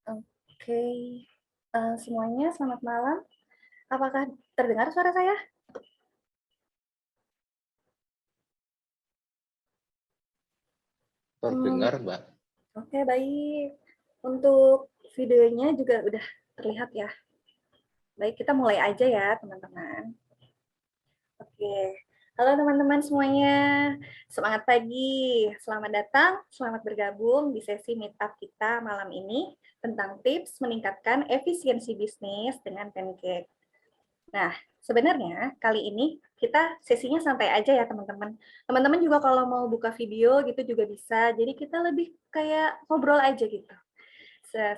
Oke, semuanya selamat malam. Apakah terdengar suara saya? Terdengar, Mbak. Oke, baik. Untuk videonya juga udah terlihat ya. Baik, kita mulai aja ya, teman-teman. Oke, halo teman-teman semuanya. Semangat pagi, selamat datang, selamat bergabung di sesi meetup kita malam ini tentang tips meningkatkan efisiensi bisnis dengan Pancake. Nah, sebenarnya kali ini kita sesinya santai aja ya teman-teman. Teman-teman juga kalau mau buka video gitu juga bisa. Jadi kita lebih kayak ngobrol aja gitu.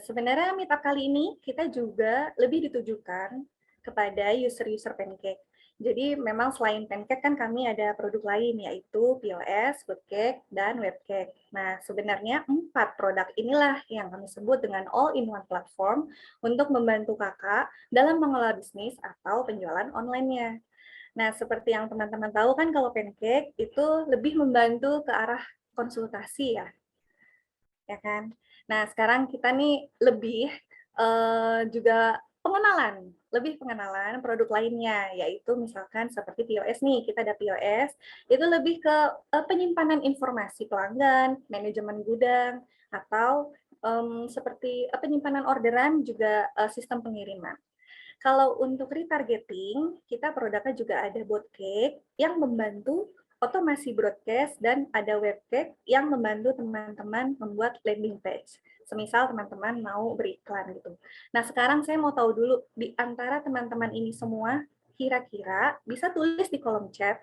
Sebenarnya meetup kali ini kita juga lebih ditujukan kepada user-user Pancake. Jadi memang selain Pancake kan kami ada produk lain yaitu POS, Bootcake, dan Webcake. Nah, sebenarnya 4 produk inilah yang kami sebut dengan all-in-one platform untuk membantu kakak dalam mengelola bisnis atau penjualan online-nya. Nah, seperti yang teman-teman tahu kan kalau Pancake itu lebih membantu ke arah konsultasi ya kan? Nah, sekarang kita nih lebih juga lebih pengenalan produk lainnya, yaitu misalkan seperti POS nih, kita ada POS, itu lebih ke penyimpanan informasi pelanggan, manajemen gudang, atau seperti penyimpanan orderan juga sistem pengiriman. Kalau untuk retargeting, kita produknya juga ada Bootcake yang membantu otomasi broadcast dan ada Webcake yang membantu teman-teman membuat landing page. Semisal teman-teman mau beriklan gitu. Nah, sekarang saya mau tahu dulu di antara teman-teman ini semua, kira-kira bisa tulis di kolom chat,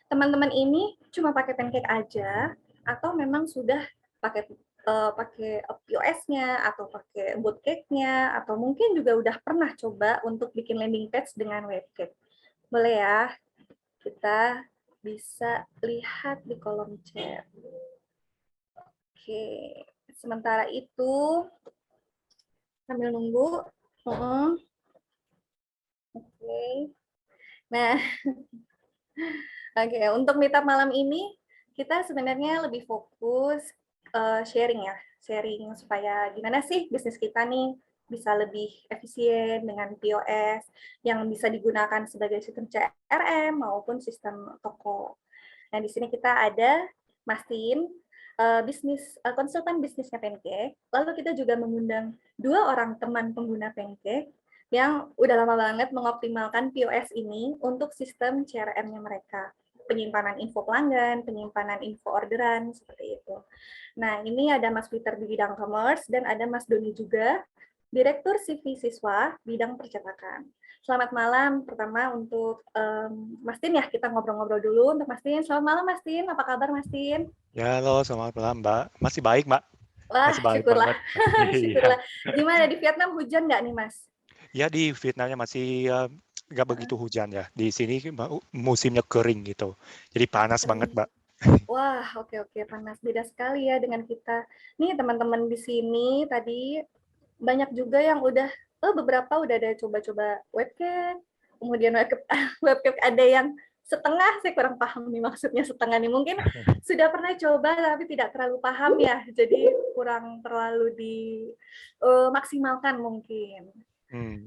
teman-teman ini cuma pakai Pancake aja atau memang sudah pakai pakai POS-nya atau pakai Bootcake-nya atau mungkin juga udah pernah coba untuk bikin landing page dengan Webcake. Boleh ya, kita bisa lihat di kolom chat. Oke, sementara itu sambil nunggu. Oke. Nah, oke, untuk meetup malam ini kita sebenarnya lebih fokus sharing ya, sharing supaya gimana sih bisnis kita nih bisa lebih efisien dengan POS yang bisa digunakan sebagai sistem CRM maupun sistem toko. Nah, di sini kita ada Mas Tin, konsultan bisnisnya Pancake. Lalu kita juga mengundang 2 orang teman pengguna Pancake yang udah lama banget mengoptimalkan POS ini untuk sistem CRM-nya mereka. Penyimpanan info pelanggan, penyimpanan info orderan, seperti itu. Nah, ini ada Mas Peter di bidang commerce dan ada Mas Doni juga, Direktur CV Siswa bidang percetakan. Selamat malam pertama untuk Mas Tin ya, kita ngobrol-ngobrol dulu untuk Mas Tin. Selamat malam Mas Tin, apa kabar Mas Tin? Ya, halo, selamat malam, Mbak. Masih baik, Mbak. Wah, Masih baik syukurlah. banget. Iya. Syukurlah. Gimana di Vietnam hujan nggak nih Mas? Ya, di Vietnamnya masih nggak begitu hujan ya. Di sini musimnya kering gitu. Jadi panas banget, Kering. Mbak. Wah, oke, panas. Beda sekali ya dengan kita. Nih teman-teman di sini tadi banyak juga yang udah, beberapa udah ada coba-coba webcam, kemudian webcam ada yang setengah, saya kurang paham nih maksudnya setengah nih. Mungkin sudah pernah coba tapi tidak terlalu paham ya, jadi kurang terlalu maksimalkan mungkin.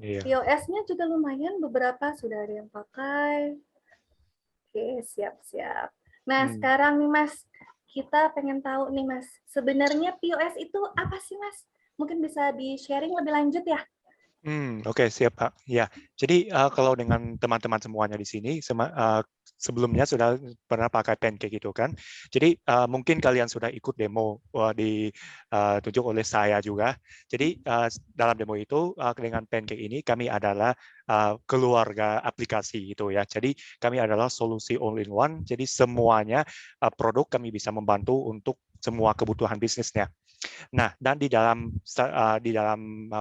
Iya. POS-nya juga lumayan, beberapa sudah ada yang pakai. Oke, siap-siap. Nah, Hmm. sekarang nih Mas, kita pengen tahu nih Mas, sebenarnya POS itu apa sih Mas? Mungkin bisa di-sharing lebih lanjut ya? Oke, siap, Pak. Ya, jadi kalau dengan teman-teman semuanya di sini, sebelumnya sudah pernah pakai Pancake itu kan. Jadi mungkin kalian sudah ikut demo ditunjuk oleh saya juga. Jadi dalam demo itu dengan Pancake ini kami adalah keluarga aplikasi itu ya. Jadi kami adalah solusi all-in-one. Jadi semuanya produk kami bisa membantu untuk semua kebutuhan bisnisnya. Nah, dan di dalam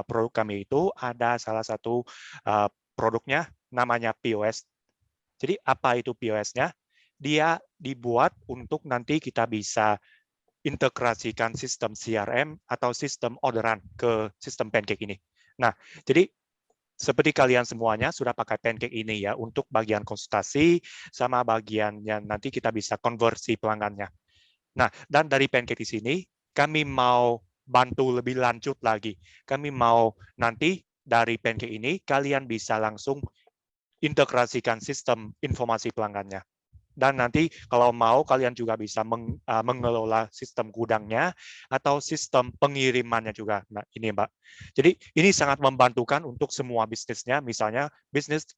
produk kami itu ada salah satu produknya namanya POS. Jadi apa itu POS-nya? Dia dibuat untuk nanti kita bisa integrasikan sistem CRM atau sistem orderan ke sistem Pancake ini. Nah, jadi seperti kalian semuanya sudah pakai Pancake ini ya untuk bagian konsultasi sama bagian yang nanti kita bisa konversi pelanggannya. Nah, dan dari Pancake di sini kami mau bantu lebih lanjut lagi. Kami mau nanti dari Pancake ini kalian bisa langsung integrasikan sistem informasi pelanggannya. Dan nanti kalau mau kalian juga bisa mengelola sistem gudangnya atau sistem pengirimannya juga. Nah, ini Mbak. Jadi ini sangat membantukan untuk semua bisnisnya. Misalnya bisnis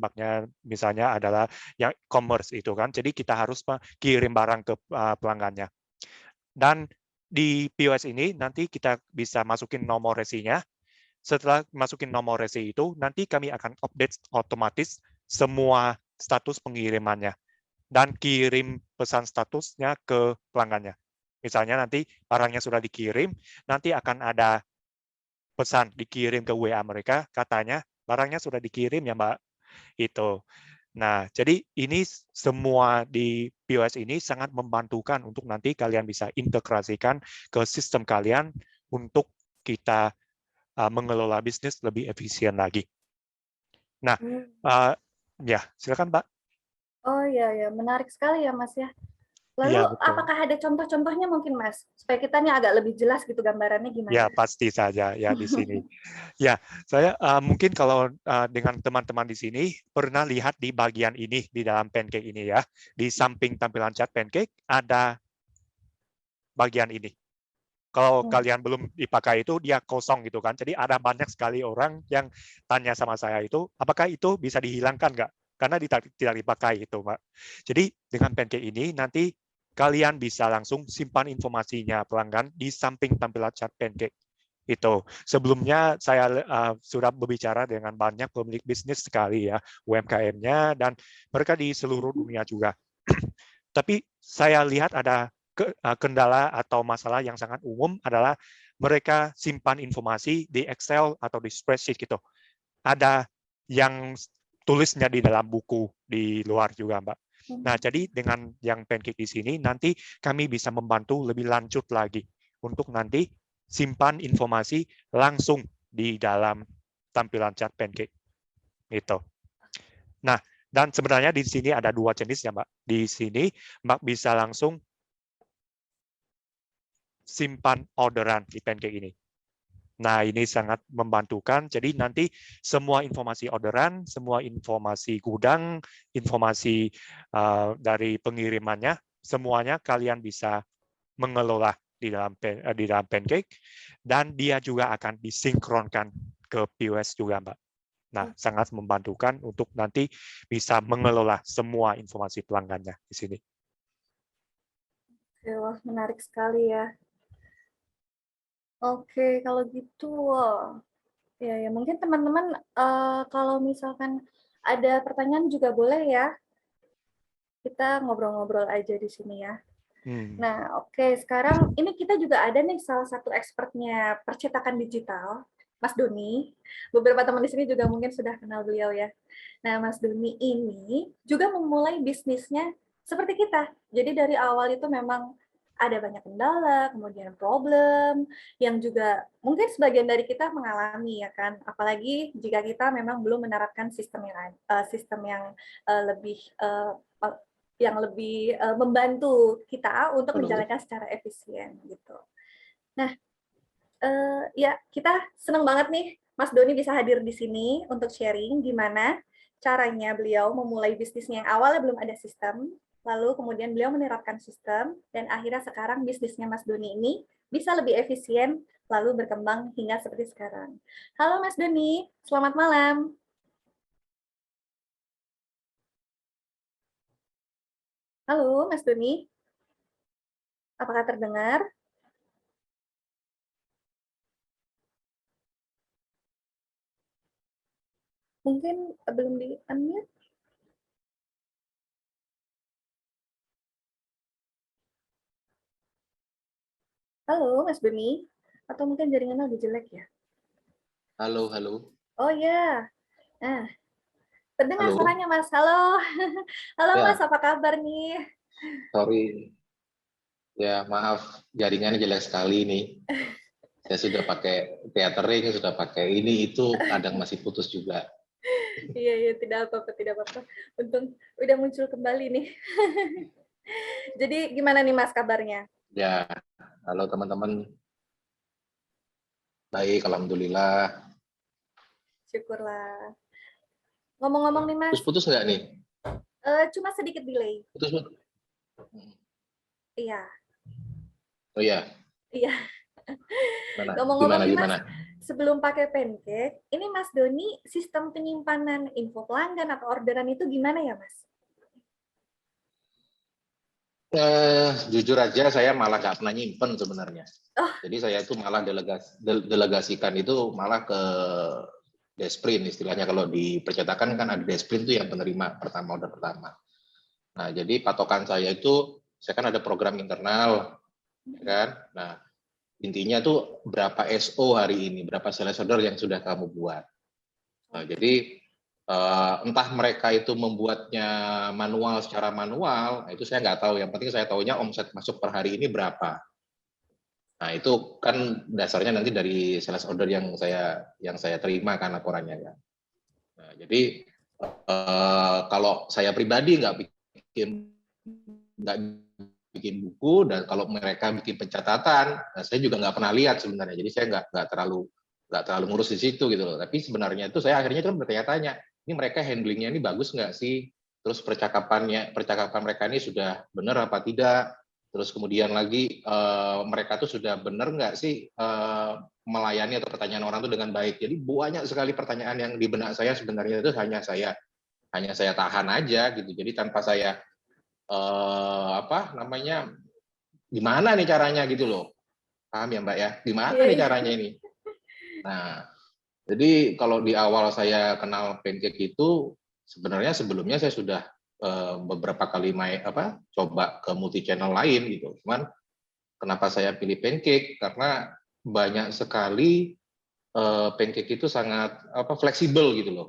Mbaknya misalnya adalah yang commerce itu kan. Jadi kita harus kirim barang ke pelanggannya. Dan di POS ini nanti kita bisa masukin nomor resinya. Setelah masukin nomor resi itu, nanti kami akan update otomatis semua status pengirimannya dan kirim pesan statusnya ke pelanggannya. Misalnya nanti barangnya sudah dikirim, nanti akan ada pesan dikirim ke WA mereka, katanya barangnya sudah dikirim ya Mbak. Itu. Nah, jadi ini semua di POS ini sangat membantukan untuk nanti kalian bisa integrasikan ke sistem kalian untuk kita mengelola bisnis lebih efisien lagi. Nah, ya silakan Mbak. Oh iya ya, menarik sekali ya Mas ya. Lalu Iya, betul. apakah ada contoh-contohnya mungkin Mas, supaya kita nih agak lebih jelas gitu gambarannya Ya, gimana? pasti saja ya di sini. Ya, saya mungkin kalau dengan teman-teman di sini pernah lihat di bagian ini di dalam Pancake ini ya, di samping tampilan chat Pancake ada bagian ini. Kalau kalian belum dipakai itu dia kosong gitu kan. Jadi ada banyak sekali orang yang tanya sama saya itu, apakah itu bisa dihilangkan nggak? Karena tidak dipakai itu, Mbak. Jadi dengan Pancake ini nanti kalian bisa langsung simpan informasinya pelanggan di samping tampilan chat Pancake. Itu sebelumnya saya sudah berbicara dengan banyak pemilik bisnis sekali ya, UMKM-nya dan mereka di seluruh dunia juga. Tapi saya lihat ada kendala atau masalah yang sangat umum adalah mereka simpan informasi di Excel atau di spreadsheet gitu. Ada yang tulisnya di dalam buku di luar juga, Mbak. Nah, jadi dengan yang Pancake di sini, nanti kami bisa membantu lebih lanjut lagi untuk nanti simpan informasi langsung di dalam tampilan chat Pancake. Itu. Nah, dan sebenarnya di sini ada dua jenis ya, Mbak. Di sini Mbak bisa langsung simpan orderan di Pancake ini. Nah, ini sangat membantukan. Jadi nanti semua informasi orderan, semua informasi gudang, informasi dari pengirimannya, semuanya kalian bisa mengelola di dalam Pancake, dan dia juga akan disinkronkan ke POS juga, Mbak. Nah, sangat membantukan untuk nanti bisa mengelola semua informasi pelanggannya di sini. Wah, menarik sekali ya. Oke, kalau gitu, ya mungkin teman-teman kalau misalkan ada pertanyaan juga boleh ya. Kita ngobrol-ngobrol aja di sini ya. Nah, oke, sekarang ini kita juga ada nih salah satu expertnya percetakan digital, Mas Doni. Beberapa teman di sini juga mungkin sudah kenal beliau ya. Nah, Mas Doni ini juga memulai bisnisnya seperti kita. Jadi dari awal itu memang ada banyak kendala, kemudian problem, yang juga mungkin sebagian dari kita mengalami ya kan. Apalagi jika kita memang belum menerapkan sistem yang lebih membantu kita untuk menjalankan secara efisien gitu. Nah, ya kita senang banget nih Mas Doni bisa hadir di sini untuk sharing gimana caranya beliau memulai bisnisnya yang awalnya belum ada sistem, lalu kemudian beliau menerapkan sistem, dan akhirnya sekarang bisnisnya Mas Doni ini bisa lebih efisien, lalu berkembang hingga seperti sekarang. Halo Mas Doni, selamat malam. Halo Mas Doni, apakah terdengar? Mungkin belum di-unmute. Halo, Mas Doni. Atau mungkin jaringannya udah jelek ya? Halo, halo. Oh ya. Nah, terdengar Halo. suaranya Mas. Halo. Halo Ya. Mas, apa kabar nih? Sorry. Ya, maaf. Jaringannya jelek sekali nih. Saya sudah pakai tethering, sudah pakai ini, itu kadang masih putus juga. Iya, tidak apa-apa, tidak apa-apa. Untung udah muncul kembali nih. Jadi gimana nih Mas kabarnya? Ya, halo teman-teman. Baik, alhamdulillah. Syukurlah. Ngomong-ngomong nih Mas, Putus-putus nggak nih? cuma sedikit delay. Putus-putus. Iya, Oh iya, iya. gimana? Ngomong-ngomong Gimana, nih Mas, gimana? sebelum pakai Pancake, ini Mas Doni sistem penyimpanan info pelanggan atau orderan itu gimana ya Mas? Jujur aja saya malah nggak pernah nyimpen sebenarnya. Oh, Jadi saya itu malah delegasikan itu malah ke Desprin istilahnya. Kalau di percetakan kan ada Desprin itu yang penerima pertama, order pertama. Nah, jadi patokan saya itu, saya kan ada program internal, ya kan? Nah, intinya tuh berapa SO hari ini, berapa sales order yang sudah kamu buat. Nah, jadi entah mereka itu membuatnya manual secara manual, nah itu saya nggak tahu. Yang penting saya tahunya omset masuk per hari ini berapa. Nah, itu kan dasarnya nanti dari sales order yang saya terima kan laporannya kan. Nah, jadi kalau saya pribadi nggak bikin buku, dan kalau mereka bikin pencatatan, nah saya juga nggak pernah lihat sebenarnya. Jadi saya nggak terlalu ngurus di situ gitu loh. Tapi sebenarnya itu saya akhirnya kan bertanya-tanya, ini mereka handlingnya ini bagus nggak sih? Terus percakapan mereka ini sudah benar apa tidak? Terus kemudian lagi mereka tuh sudah benar nggak sih melayani atau pertanyaan orang tuh dengan baik. Jadi banyak sekali pertanyaan yang di benak saya sebenarnya itu hanya saya tahan aja gitu. Jadi tanpa saya gimana nih caranya gitu loh. Paham ya Mbak ya? Gimana iya, nih iya. caranya ini? Nah, jadi kalau di awal saya kenal Pancake itu sebenarnya sebelumnya saya sudah beberapa kali coba ke multi channel lain gitu. Cuman kenapa saya pilih Pancake? Karena banyak sekali Pancake itu sangat fleksibel gitu loh.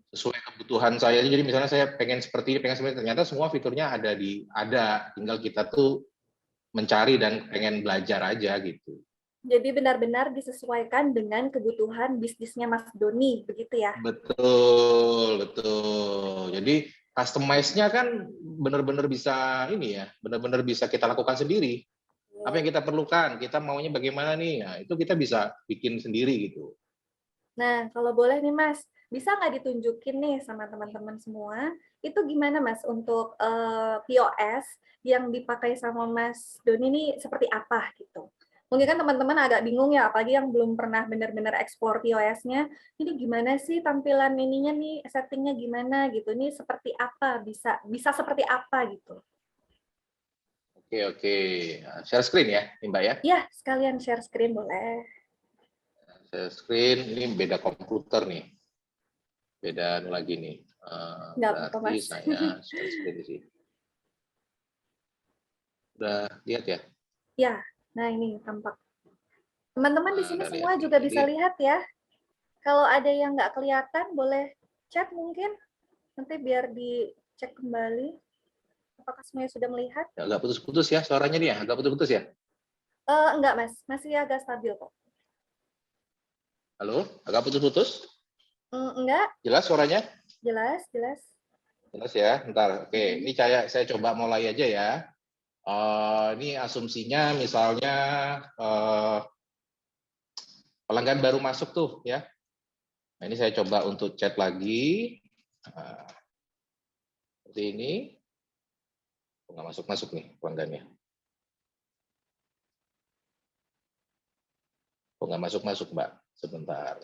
Sesuai kebutuhan saya. Jadi misalnya saya pengen seperti ini, ternyata semua fiturnya ada, tinggal kita tuh mencari dan pengen belajar aja gitu. Jadi benar-benar disesuaikan dengan kebutuhan bisnisnya Mas Doni, begitu ya? Betul, betul. Jadi customize-nya kan benar-benar bisa ini ya, benar-benar bisa kita lakukan sendiri. Apa yang kita perlukan, kita maunya bagaimana nih, nah, itu kita bisa bikin sendiri gitu. Nah, kalau boleh nih Mas, bisa nggak ditunjukin nih sama teman-teman semua, itu gimana Mas untuk POS yang dipakai sama Mas Doni ini seperti apa gitu? Mungkin kan teman-teman agak bingung ya, apalagi yang belum pernah benar-benar explore POS-nya, ini gimana sih tampilan ininya nih, settingnya gimana gitu, ini seperti apa, bisa seperti apa gitu. Oke. Share screen ya, Mbak ya. Ya, sekalian share screen boleh. Share screen, ini beda komputer nih. Beda lagi nih. Nggak apa-apa Berarti Mas. saya share screen di sini. Udah lihat ya? Ya, nah ini tampak. Teman-teman di Nah, sini udah lihat semua nih. juga Jadi bisa lihat ya. Kalau ada yang nggak kelihatan, boleh chat mungkin. Nanti biar dicek kembali. Apakah semuanya sudah melihat? agak putus-putus ya suaranya nih ya, agak putus-putus ya. Enggak, Mas. Masih agak stabil kok. Halo, agak putus-putus? Enggak, Jelas suaranya? jelas, jelas. Jelas ya, ntar. Oke, ini saya coba mulai aja ya. Ini asumsinya misalnya pelanggan baru masuk tuh ya. Nah, ini saya coba untuk chat lagi. Seperti ini. Nggak masuk-masuk nih pelanggannya. Nggak masuk-masuk Mbak. Sebentar.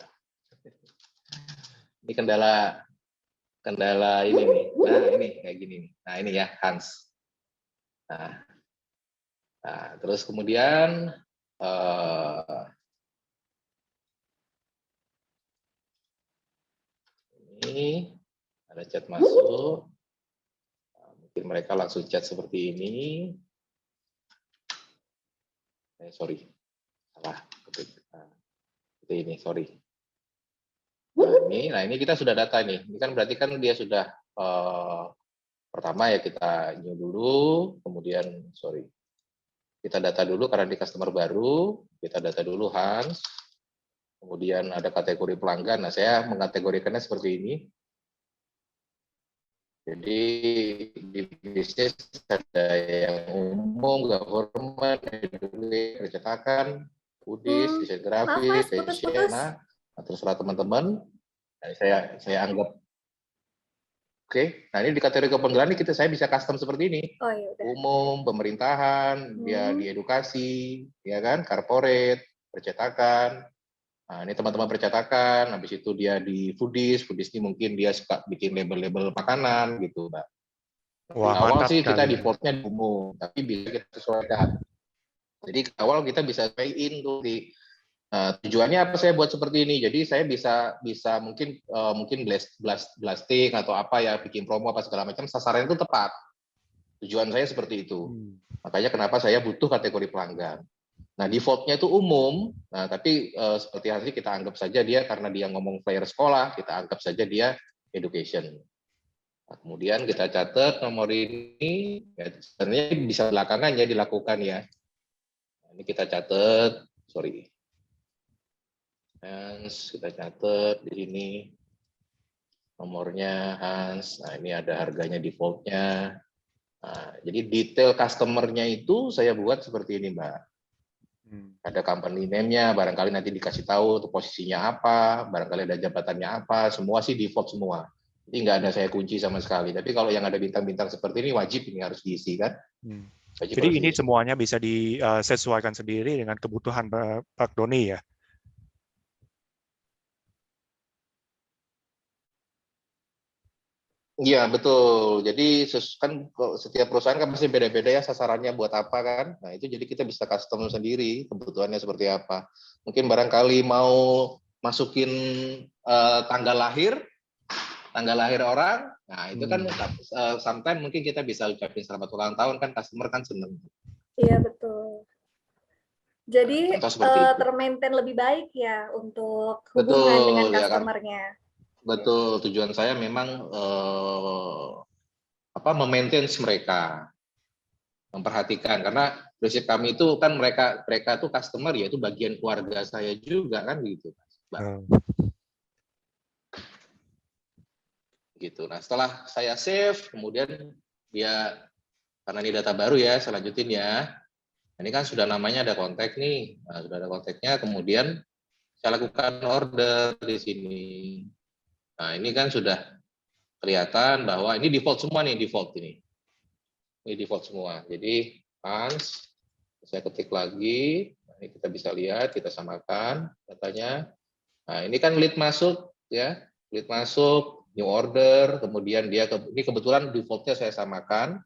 Ini kendala ini nih. Nah, ini kayak gini nih. Nah, ini ya Hans. Nah, terus kemudian ini ada chat masuk. Nah, mungkin mereka langsung chat seperti ini. Sorry, salah. Seperti ini, sorry. Nah ini kita sudah data nih. Ini kan berarti kan dia sudah pertama ya kita new dulu, kemudian kita data dulu karena di customer baru, kita data dulu Hans, kemudian ada kategori pelanggan. Nah saya mengkategorikannya seperti ini. Jadi di bisnis ada yang umum, government, percetakan, foodies, desain Maaf grafis, Mas, fashion, putus-putus. nah terserah teman-teman. Nah, saya anggap oke. Nah ini di kategori kepenggeran ini saya bisa custom seperti ini. Oh ya udah. Umum, pemerintahan, dia di edukasi, ya kan, corporate, percetakan. Nah, ini teman-teman percetakan, habis itu dia di foodies ini mungkin dia suka bikin label-label makanan gitu, Mbak. Di Wah, awal mantap sih kita sekali. defaultnya di umum, tapi bisa kita sesuaikan. Jadi di awal kita bisa sesuaiin tuh di tujuannya apa saya buat seperti ini. Jadi saya bisa mungkin blasting atau apa ya, bikin promo apa segala macam, sasaran itu tepat. Tujuan saya seperti itu. Makanya kenapa saya butuh kategori pelanggan. Nah, default-nya itu umum. Nah, tapi seperti nanti kita anggap saja dia karena dia ngomong flyer sekolah, kita anggap saja dia education. Nah, kemudian kita catat nomor ini, ya, sebenarnya bisa belakangan ya dilakukan ya. Nah, ini kita catat, sorry. Hans, kita catat di sini nomornya Hans. Nah, ini ada harganya default-nya. Nah, jadi detail customer-nya itu saya buat seperti ini, Mbak. Ada company name-nya, barangkali nanti dikasih tahu tuh posisinya apa, barangkali ada jabatannya apa, semua sih default semua. Jadi nggak ada saya kunci sama sekali. Tapi kalau yang ada bintang-bintang seperti ini wajib ini harus diisi kan. Wajib Jadi harus ini diisi. semuanya bisa disesuaikan sendiri dengan kebutuhan Pak Doni ya? Iya betul. Jadi kan setiap perusahaan kan pasti beda-beda ya sasarannya buat apa kan. Nah itu jadi kita bisa custom sendiri kebutuhannya seperti apa. Mungkin barangkali mau masukin tanggal lahir orang. Nah itu kan sometimes mungkin kita bisa ucapin selamat ulang tahun kan, customer kan seneng. Iya betul. Jadi termaintain lebih baik ya untuk hubungan dengan customer-nya. Betul, tujuan saya memang memaintain mereka, memperhatikan karena prinsip kami itu kan mereka tuh customer ya itu bagian keluarga saya juga kan gitu, Mbak. Gitu. Nah setelah saya save, kemudian dia karena ini data baru ya, saya lanjutin ya. Ini kan sudah namanya ada kontak nih, nah, sudah ada kontaknya, kemudian saya lakukan order di sini. Nah ini kan sudah kelihatan bahwa ini default semua nih, default ini. Ini default semua. Jadi Hans, saya ketik lagi, nah, ini kita bisa lihat, kita samakan datanya. Nah ini kan lead masuk ya, lead masuk, new order, kemudian dia ini kebetulan defaultnya saya samakan,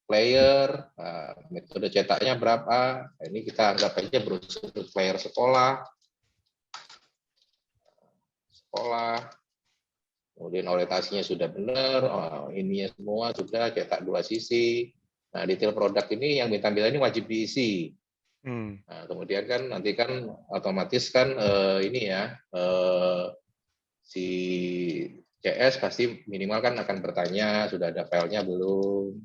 player, metode cetaknya berapa, nah, ini kita anggap aja brosur player sekolah, kemudian orientasinya sudah benar, ininya semua sudah cetak 2 sisi. Nah, detail produk ini yang bintang-bintang ini wajib diisi. Nah, kemudian kan nanti kan otomatis kan ini ya si CS pasti minimal kan akan bertanya sudah ada filenya belum.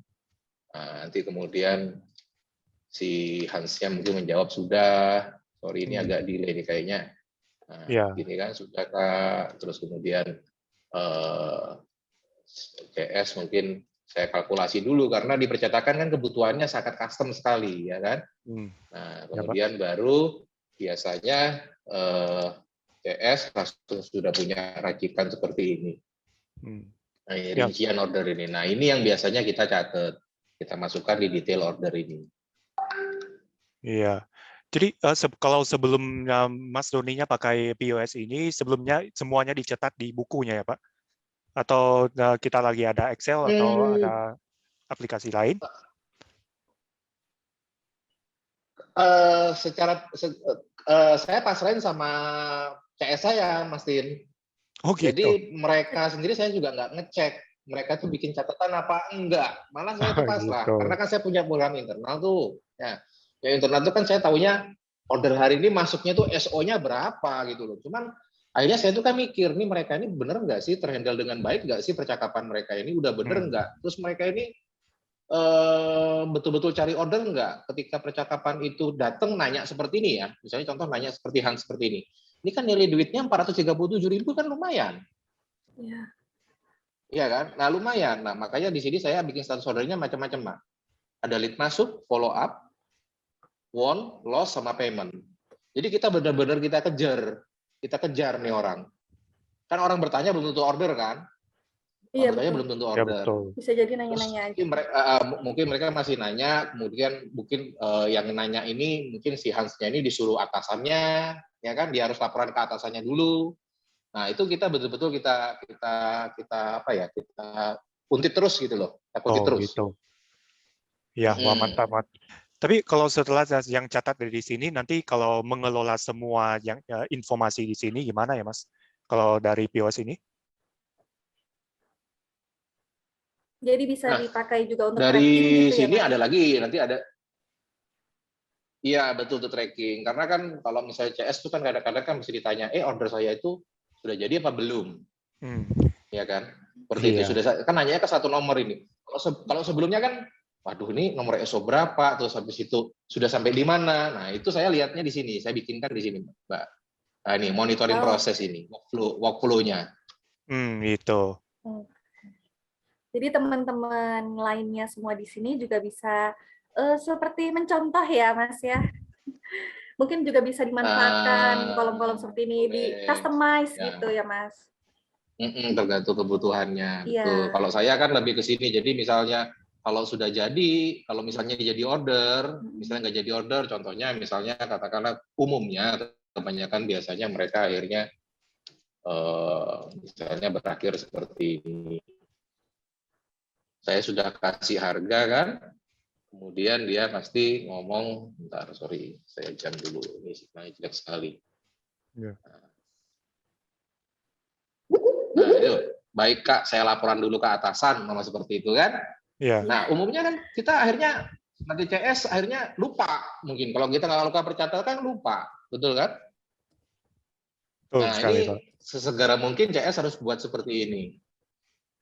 Nah, nanti kemudian si Hansnya mungkin menjawab sudah. Sorry ini agak delay nih kayaknya. Nah, Gini kan sudah Kak. Terus kemudian CS mungkin saya kalkulasi dulu karena di percetakan kan kebutuhannya sangat custom sekali ya kan. Nah kemudian baru biasanya CS langsung sudah punya racikan seperti ini. Nah, ini rincian order ini. Nah ini yang biasanya kita catat, kita masukkan di detail order ini. Iya. Jadi kalau sebelumnya Mas Doninya pakai POS ini, sebelumnya semuanya dicetak di bukunya ya Pak? Atau kita lagi ada Excel atau ada aplikasi lain? Saya pasrahin sama CS saya, Mas Tin. Oh gitu. Jadi mereka sendiri saya juga nggak ngecek. Mereka tuh bikin catatan apa enggak. Malah saya tuh pasrah. Gitu. Karena kan saya punya program internal tuh. Ya, yang internal tuh kan saya taunya order hari ini masuknya tuh SO-nya berapa gitu loh. Cuman akhirnya saya tuh kan mikir, nih mereka ini bener nggak sih terhandle dengan baik nggak sih percakapan mereka ini udah bener nggak? Terus mereka ini betul-betul cari order nggak? Ketika percakapan itu datang nanya seperti ini ya. Misalnya contoh nanya seperti Hans seperti ini. Ini kan nilai duitnya 437.000 kan lumayan. Iya. Iya kan? Nah lumayan. Nah makanya di sini saya bikin status ordernya macam-macam, Mak. Ada lead masuk, follow up, won, loss, sama payment. Jadi kita benar-benar kita kejar nih orang. Kan orang bertanya belum tentu order kan? Iya, Orang bertanya betul. belum tentu Ya, order. betul. Bisa jadi Terus nanya-nanya aja. mungkin mereka masih nanya, kemudian mungkin yang nanya ini mungkin si Hansnya ini disuruh atasannya, ya kan? Dia harus laporan ke atasannya dulu. Nah itu kita betul-betul kita apa ya? Kita untit terus gitu loh. Kita untit Oh, terus. gitu. Ya, wah mantap, mantap. Tapi kalau setelah yang catat dari sini, nanti kalau mengelola semua yang informasi di sini gimana ya, Mas? Kalau dari POS ini? Jadi bisa Nah, dipakai juga untuk dari tracking gitu ya, sini Mas? ada lagi, nanti ada. Iya betul untuk tracking. Karena kan kalau misalnya CS itu kan kadang-kadang kan bisa ditanya, order saya itu sudah jadi apa belum? Ya kan? Seperti itu sudah kan nanya ke satu nomor ini. Kalau sebelumnya kan, waduh ini nomor ESO berapa? Terus habis itu sudah sampai di mana? Nah itu saya lihatnya di sini. Saya bikinkan di sini, Mbak. Nah, ini monitoring proses ini, workflow-nya. Gitu. Jadi teman-teman lainnya semua di sini juga bisa seperti mencontoh ya, Mas ya. Mungkin juga bisa dimanfaatkan kolom-kolom seperti ini, di customize gitu ya, Mas. Tergantung kebutuhannya. Betul. Kalau saya kan lebih ke sini. Jadi misalnya kalau sudah jadi, kalau misalnya jadi order, misalnya nggak jadi order, contohnya misalnya katakanlah umumnya kebanyakan biasanya mereka akhirnya misalnya berakhir seperti ini. Saya sudah kasih harga kan, kemudian dia pasti ngomong, bentar, sorry, saya jam dulu, ini signalnya jelek sekali. Nah, itu baik Kak, saya laporan dulu ke atasan, sama seperti itu kan. Nah, umumnya kan kita akhirnya nanti CS akhirnya lupa, mungkin kalau kita nggak lakukan percatatan lupa, betul kan? Nah, ini sesegera mungkin CS harus buat seperti ini.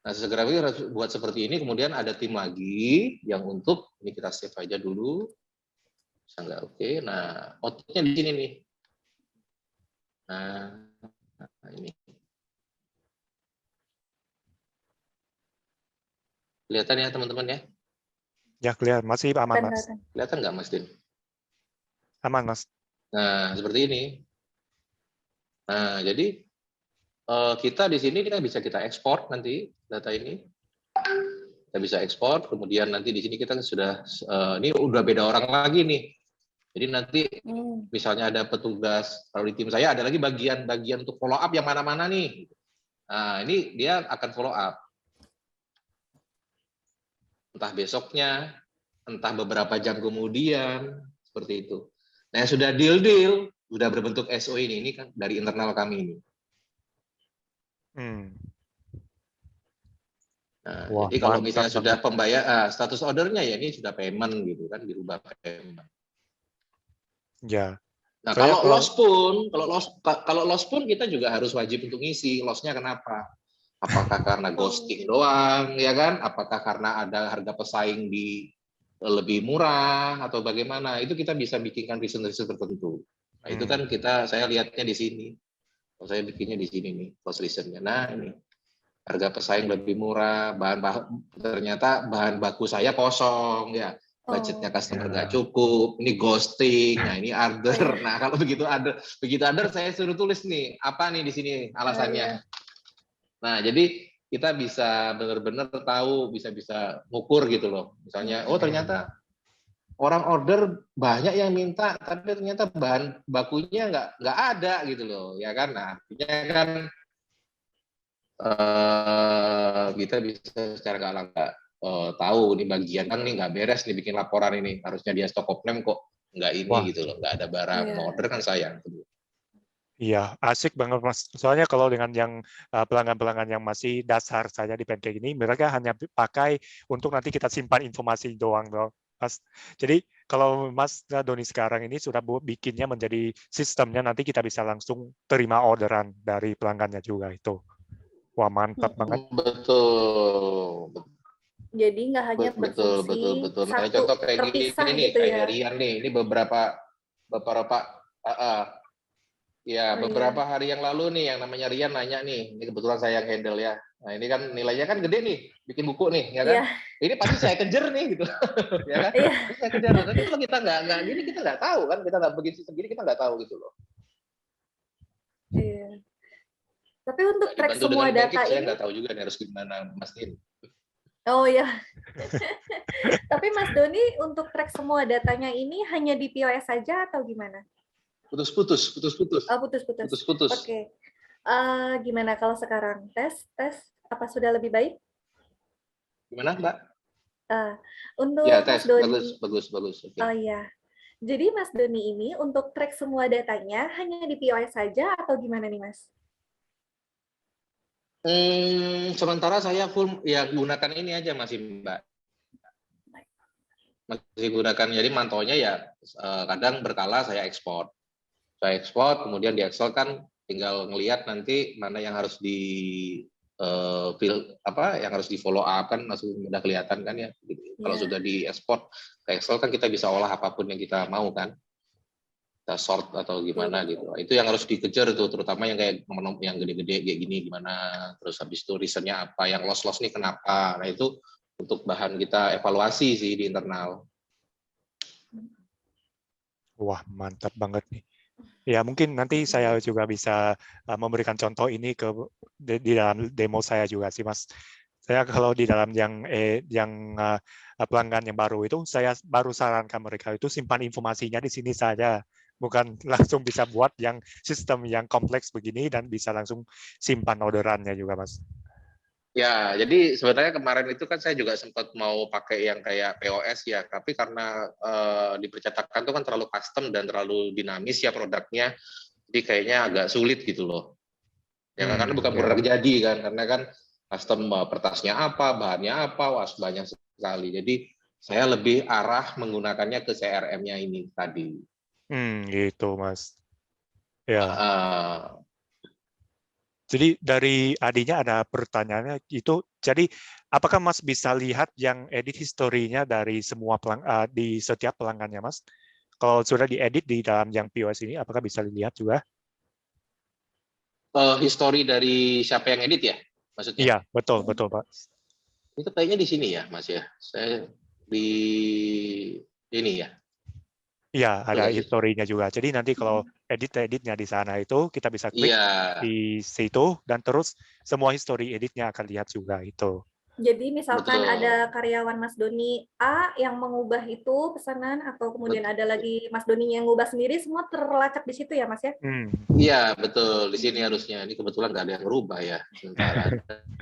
Nah, sesegera mungkin harus buat seperti ini, kemudian ada tim lagi yang untuk, ini kita save aja dulu. Bisa nggak? Oke, nah outputnya di sini nih. Nah, ini. Kelihatan ya teman-teman ya? Ya, kelihatan. Masih aman, Mas. Kelihatan nggak, Mas Din? Aman, Mas. Nah, seperti ini. Nah, jadi kita di sini kita bisa kita ekspor nanti data ini. Kita bisa ekspor, kemudian nanti di sini kita sudah, ini udah beda orang lagi nih. Jadi nanti misalnya ada petugas, kalau di tim saya ada lagi bagian untuk follow up yang mana-mana nih. Nah, ini dia akan follow up. Entah besoknya, entah beberapa jam kemudian, seperti itu. Nah, sudah deal, sudah berbentuk SO ini kan dari internal kami ini. Nah, jadi kalau misalnya sudah pembayar, status ordernya ya ini sudah payment gitu kan, dirubah payment. Ya. Nah, kalau loss pun kita juga harus wajib untuk ngisi. Lossnya kenapa? Apakah karena ghosting doang, ya kan? Apakah karena ada harga pesaing di lebih murah atau bagaimana? Itu kita bisa bikinkan reason tertentu. Nah, itu kan saya lihatnya di sini. Saya bikinnya di sini nih, cost reasonnya. Nah, ini harga pesaing lebih murah, ternyata bahan baku saya kosong, ya. Budgetnya customer nggak cukup, ini ghosting, nah ini order. Nah, kalau begitu order saya suruh tulis nih, apa nih di sini alasannya. Nah, jadi kita bisa benar-benar tahu, bisa ngukur gitu loh. Misalnya, ternyata orang order banyak yang minta, tapi ternyata bahan bakunya nggak ada gitu loh, ya kan? Nah, artinya kan kita bisa secara nggak langsung tahu ini bagian kan nih nggak beres nih bikin laporan ini, harusnya dia stok offline kok nggak ini gitu loh, nggak ada barang, mau order kan sayang. Iya, asik banget Mas. Soalnya kalau dengan yang pelanggan-pelanggan yang masih dasar saja di Pancake ini, mereka hanya pakai untuk nanti kita simpan informasi doang, Mas. Jadi kalau Mas Doni sekarang ini sudah bikinnya menjadi sistemnya, nanti kita bisa langsung terima orderan dari pelanggannya juga itu. Wah, mantap banget. Betul. Jadi nggak hanya berfungsi betul. Makanya contoh kayak gini nih, gitu kayak ya. Rian nih, ini beberapa ya beberapa hari yang lalu nih yang namanya Rian nanya nih, ini kebetulan saya yang handle ya. Nah ini kan nilainya kan gede nih, bikin buku nih, ya kan? Iya. Ini pasti saya kejar nih, gitu, ya kan? Iya. Pasti saya kejar. Tapi kalau kita nggak gini, kita nggak tahu kan? Kita nggak begitu segini, kita nggak tahu gitu loh. Iya. Tapi untuk Nah, track dibantu semua dengan data Pancake, saya ini, nggak tahu juga nih harus gimana mastiin. oh ya. Tapi Mas Doni untuk track semua datanya ini hanya di POS saja atau gimana? Putus-putus. Oh, putus-putus. Putus-putus. Oke. Gimana kalau sekarang tes apa sudah lebih baik? Gimana, Mbak? Untuk Ya, Mas tes. Doni. Bagus. Oke. Oh iya. Jadi Mas Doni ini untuk track semua datanya hanya di POS saja atau gimana nih Mas? Sementara saya full ya gunakan ini aja masih, Mbak. Masih gunakan, jadi mantaunya ya kadang berkala saya ekspor. Saya ekspor, kemudian di Excel kan tinggal ngelihat nanti mana yang harus yang harus di follow up kan langsung udah kelihatan kan ya. Kalau sudah di ekspor ke Excel kan kita bisa olah apapun yang kita mau kan. Kita sort atau gimana gitu. Itu yang harus dikejar tuh, terutama yang kayak nomor yang gede-gede kayak gini gimana. Terus habis itu reasonnya apa, yang loss nih kenapa. Nah itu untuk bahan kita evaluasi sih di internal. Wah, mantap banget nih. Ya, mungkin nanti saya juga bisa memberikan contoh ini di dalam demo saya juga sih, Mas. Saya kalau di dalam yang pelanggan yang baru itu, saya baru sarankan mereka itu simpan informasinya di sini saja. Bukan langsung bisa buat yang sistem yang kompleks begini dan bisa langsung simpan orderannya juga, Mas. Ya, jadi sebenarnya kemarin itu kan saya juga sempat mau pakai yang kayak POS ya, tapi karena di percetakan itu kan terlalu custom dan terlalu dinamis ya produknya, jadi kayaknya agak sulit gitu loh. Ya, karena bukan produk jadi kan, karena kan custom kertasnya apa, bahannya apa, wah banyak sekali. Jadi saya lebih arah menggunakannya ke CRM-nya ini tadi. Gitu, Mas. Ya. Jadi dari Adinya ada pertanyaannya itu, jadi apakah Mas bisa lihat yang edit historinya dari semua di setiap pelanggannya, Mas? Kalau sudah diedit di dalam yang POS ini, apakah bisa dilihat juga? History dari siapa yang edit ya, maksudnya? Iya, betul Pak. Itu kayaknya di sini ya, Mas ya. Saya di ini ya. Iya, ada historinya juga. Jadi nanti kalau editnya di sana itu kita bisa klik di situ dan terus semua history editnya akan lihat juga itu. Jadi misalkan ada karyawan Mas Doni A yang mengubah itu pesanan atau kemudian ada lagi Mas Doni yang ngubah sendiri, semua terlacak di situ ya Mas ya? Iya betul, di sini harusnya. Ini kebetulan nggak ada yang berubah ya. Sementara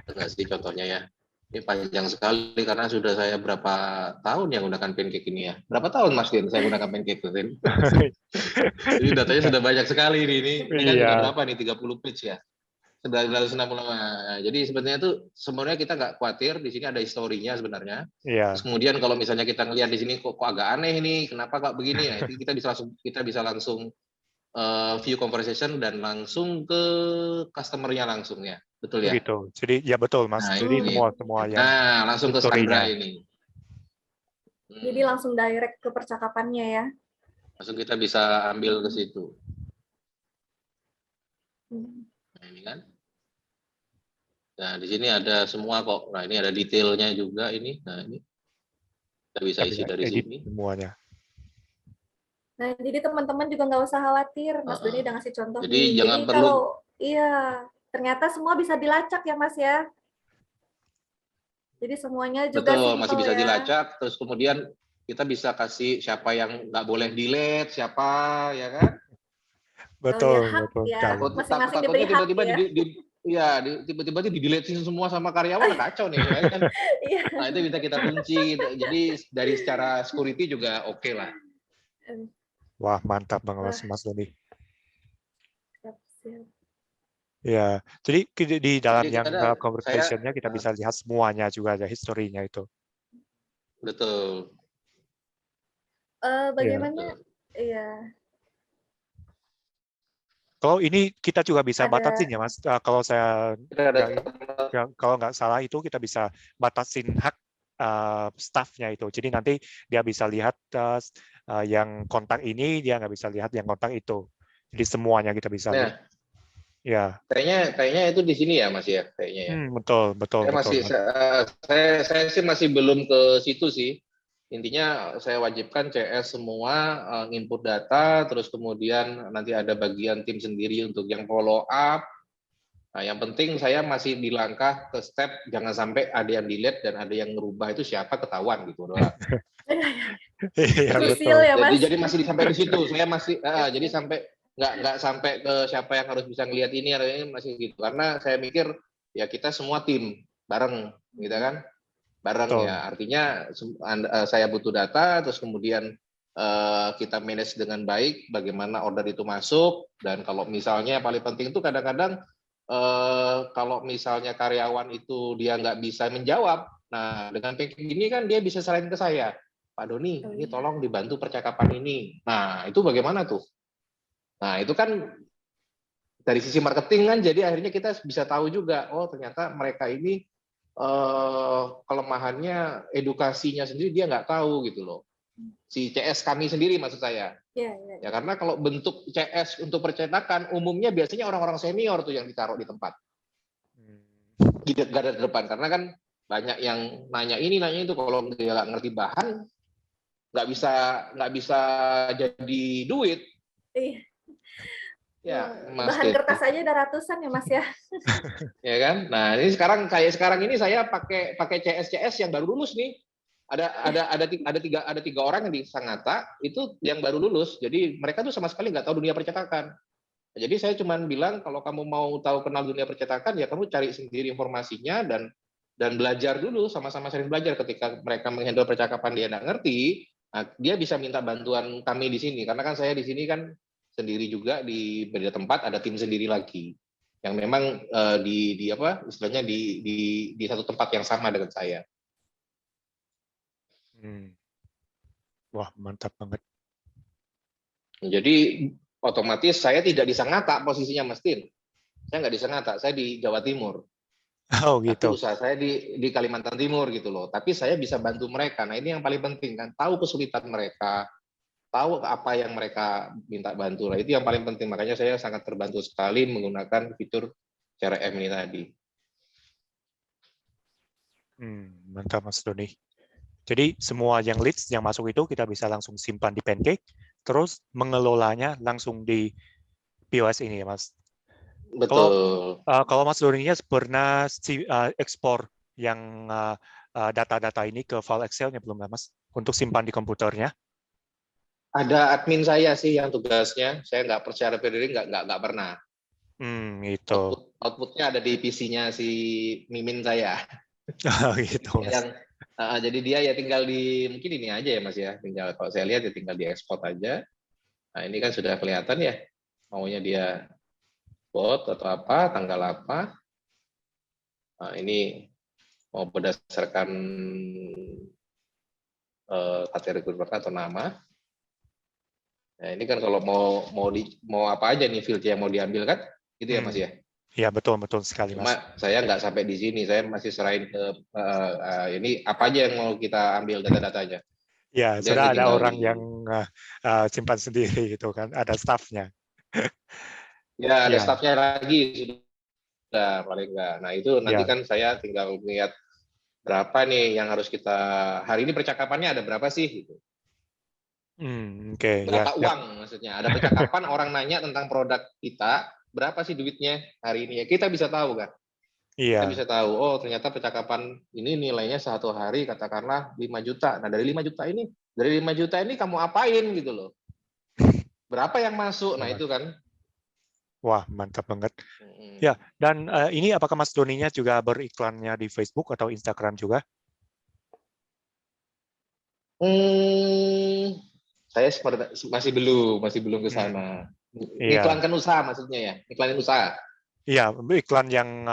nggak sih contohnya ya. Ini panjang sekali karena sudah saya berapa tahun yang gunakan Pancake ini ya. Berapa tahun Mas Din saya gunakan Pancake Din? Jadi datanya sudah banyak sekali ini. Ini kan sudah berapa nih, 30 page ya. 965. Nah, jadi sebenarnya tuh sebenarnya kita nggak khawatir, di sini ada historinya sebenarnya. Terus kemudian kalau misalnya kita ngelihat di sini kok agak aneh nih, kenapa kok begini ya? Itu kita bisa langsung view conversation dan langsung ke customer-nya langsung ya. Betul ya? Begitu. Jadi ya betul Mas. Nah, jadi semua yang langsung ke Sandra ini. Jadi langsung direct ke percakapannya ya. Langsung kita bisa ambil ke situ. Nah, ini kan. Nah, di sini ada semua kok. Nah, ini ada detailnya juga ini. Nah, ini kita bisa isi dari sini semuanya. Nah, jadi teman-teman juga nggak usah khawatir. Mas Doni udah ngasih contoh jadi nih. jangan Jadi kalau ternyata semua bisa dilacak ya Mas ya. Jadi semuanya juga betul, masih bisa dilacak. Terus kemudian kita bisa kasih siapa yang nggak boleh delete, siapa ya kan? Betul, betul. Ya. Masing-masing Takutnya diberi hak ya. Tiba-tiba di-delete semua sama karyawan, kacau nih. Ya kan? Nah, itu bisa kita kunci. Jadi dari secara security juga oke lah. Wah, mantap banget Mas Doni. Ya, jadi di dalam yang conversation-nya kita bisa lihat semuanya juga, ada historinya itu. Betul. Bagaimana? Iya. Kalau ini kita juga bisa batasin ya Mas. Kalau kalau nggak salah itu kita bisa batasin hak staff-nya itu. Jadi nanti dia bisa lihat yang kontak ini, dia nggak bisa lihat yang kontak itu. Jadi semuanya kita bisa lihat. Ya, Kayaknya itu di sini ya Mas ya, kayaknya ya. betul, betul, Saya betul, masih Mas. saya sih masih belum ke situ sih. Intinya saya wajibkan CS semua, input data, terus kemudian nanti ada bagian tim sendiri untuk yang follow up. Nah, yang penting saya masih di langkah ke step jangan sampai ada yang delete dan ada yang ngerubah, itu siapa ketahuan gitu doang. Iya, Jadi betul. Krusial ya, Mas. jadi masih sampai di situ. Saya masih jadi Oke. sampai nggak sampai ke siapa yang harus bisa ngelihat ini atau ini, masih gitu. Karena saya mikir ya kita semua tim bareng gitu kan. Bareng Betul. ya. Artinya saya butuh data, terus kemudian kita manage dengan baik bagaimana order itu masuk, dan kalau misalnya yang paling penting itu kadang-kadang kalau misalnya karyawan itu dia nggak bisa menjawab, nah dengan kayak gini kan dia bisa serahin ke saya, Pak Doni, Oh, ini iya. tolong dibantu percakapan ini. Nah itu bagaimana tuh? Nah itu kan dari sisi marketing kan, jadi akhirnya kita bisa tahu juga, oh ternyata mereka ini kelemahannya edukasinya sendiri dia nggak tahu gitu loh. Si CS kami sendiri maksud saya. Iya, iya. Ya karena kalau bentuk CS untuk percetakan umumnya biasanya orang-orang senior tuh yang ditaruh di tempat. Tidak ada di depan, karena kan banyak yang nanya ini nanya itu, kalau dia nggak ngerti bahan nggak bisa jadi duit Iya. ya Mas Bahan kertas Dedi. aja ada ratusan ya, Mas ya. Ya kan. Nah ini sekarang ini saya pakai CS yang baru lulus nih. Ada tiga orang yang di Sangatta itu yang baru lulus, jadi mereka tuh sama sekali nggak tahu dunia percetakan. Jadi saya cuma bilang kalau kamu mau tahu kenal dunia percetakan ya kamu cari sendiri informasinya dan belajar dulu, sama-sama sering belajar. Ketika mereka menghandle percakapan dia nggak ngerti, nah, dia bisa minta bantuan kami di sini, karena kan saya di sini kan sendiri juga, di beda tempat ada tim sendiri lagi yang memang di apa istilahnya di satu tempat yang sama dengan saya. Wah, mantap banget. Jadi otomatis saya tidak di Sangatta posisinya, Mas Tin. Saya nggak di Sangatta, saya di Jawa Timur. Oh, Tapi gitu. usaha saya di Kalimantan Timur gitu loh. Tapi saya bisa bantu mereka. Nah ini yang paling penting kan, tahu kesulitan mereka, tahu apa yang mereka minta bantu. Nah itu yang paling penting. Makanya saya sangat terbantu sekali menggunakan fitur CRM ini tadi. Mantap, Mas Doni. Jadi semua yang leads yang masuk itu kita bisa langsung simpan di Pancake, terus mengelolanya langsung di POS ini ya, Mas. Betul. Kalau Mas Doninya pernah ekspor yang data-data ini ke file Excel-nya belum, Mas? Untuk simpan di komputernya? Ada admin saya sih yang tugasnya. Saya nggak percaya pribadi, nggak pernah. Gitu. Outputnya ada di PC-nya si Mimin saya. Gitu, Mas. Yang jadi dia ya tinggal di mungkin ini aja ya Mas ya. Tinggal kalau saya lihat ya tinggal diekspor aja. Nah ini kan sudah kelihatan ya, maunya dia bot atau apa, tanggal apa. Nah ini mau berdasarkan kategori atau nama. Nah ini kan kalau mau apa aja nih field yang mau diambil kan, gitu ya Mas ya. Iya, betul sekali, Mas. Cuma saya nggak sampai di sini, saya masih serahin ke ini apa aja yang mau kita ambil data-datanya. Ya, Dia sudah nanti ada tinggal orang yang di simpan sendiri gitu kan, ada staffnya. ya ada Ya, staffnya lagi sudah paling enggak. Nah itu nanti ya. kan saya tinggal lihat berapa nih yang harus kita hari ini percakapannya ada berapa sih gitu. Oke, ya, Berapa ya. uang maksudnya. Ada percakapan orang nanya tentang produk kita, berapa sih duitnya hari ini ya. Kita bisa tahu kan. Kita Iya, bisa tahu, oh ternyata percakapan ini nilainya satu hari katakanlah 5 juta. Nah dari 5 juta ini kamu apain gitu loh. Berapa yang masuk, nah itu kan. wah, mantap banget. Ya, dan ini apakah Mas Doninya juga beriklannya di Facebook atau Instagram juga? Saya masih belum ke sana. Iya, Iklankan usaha maksudnya ya, iklanin usaha. iya, iklan yang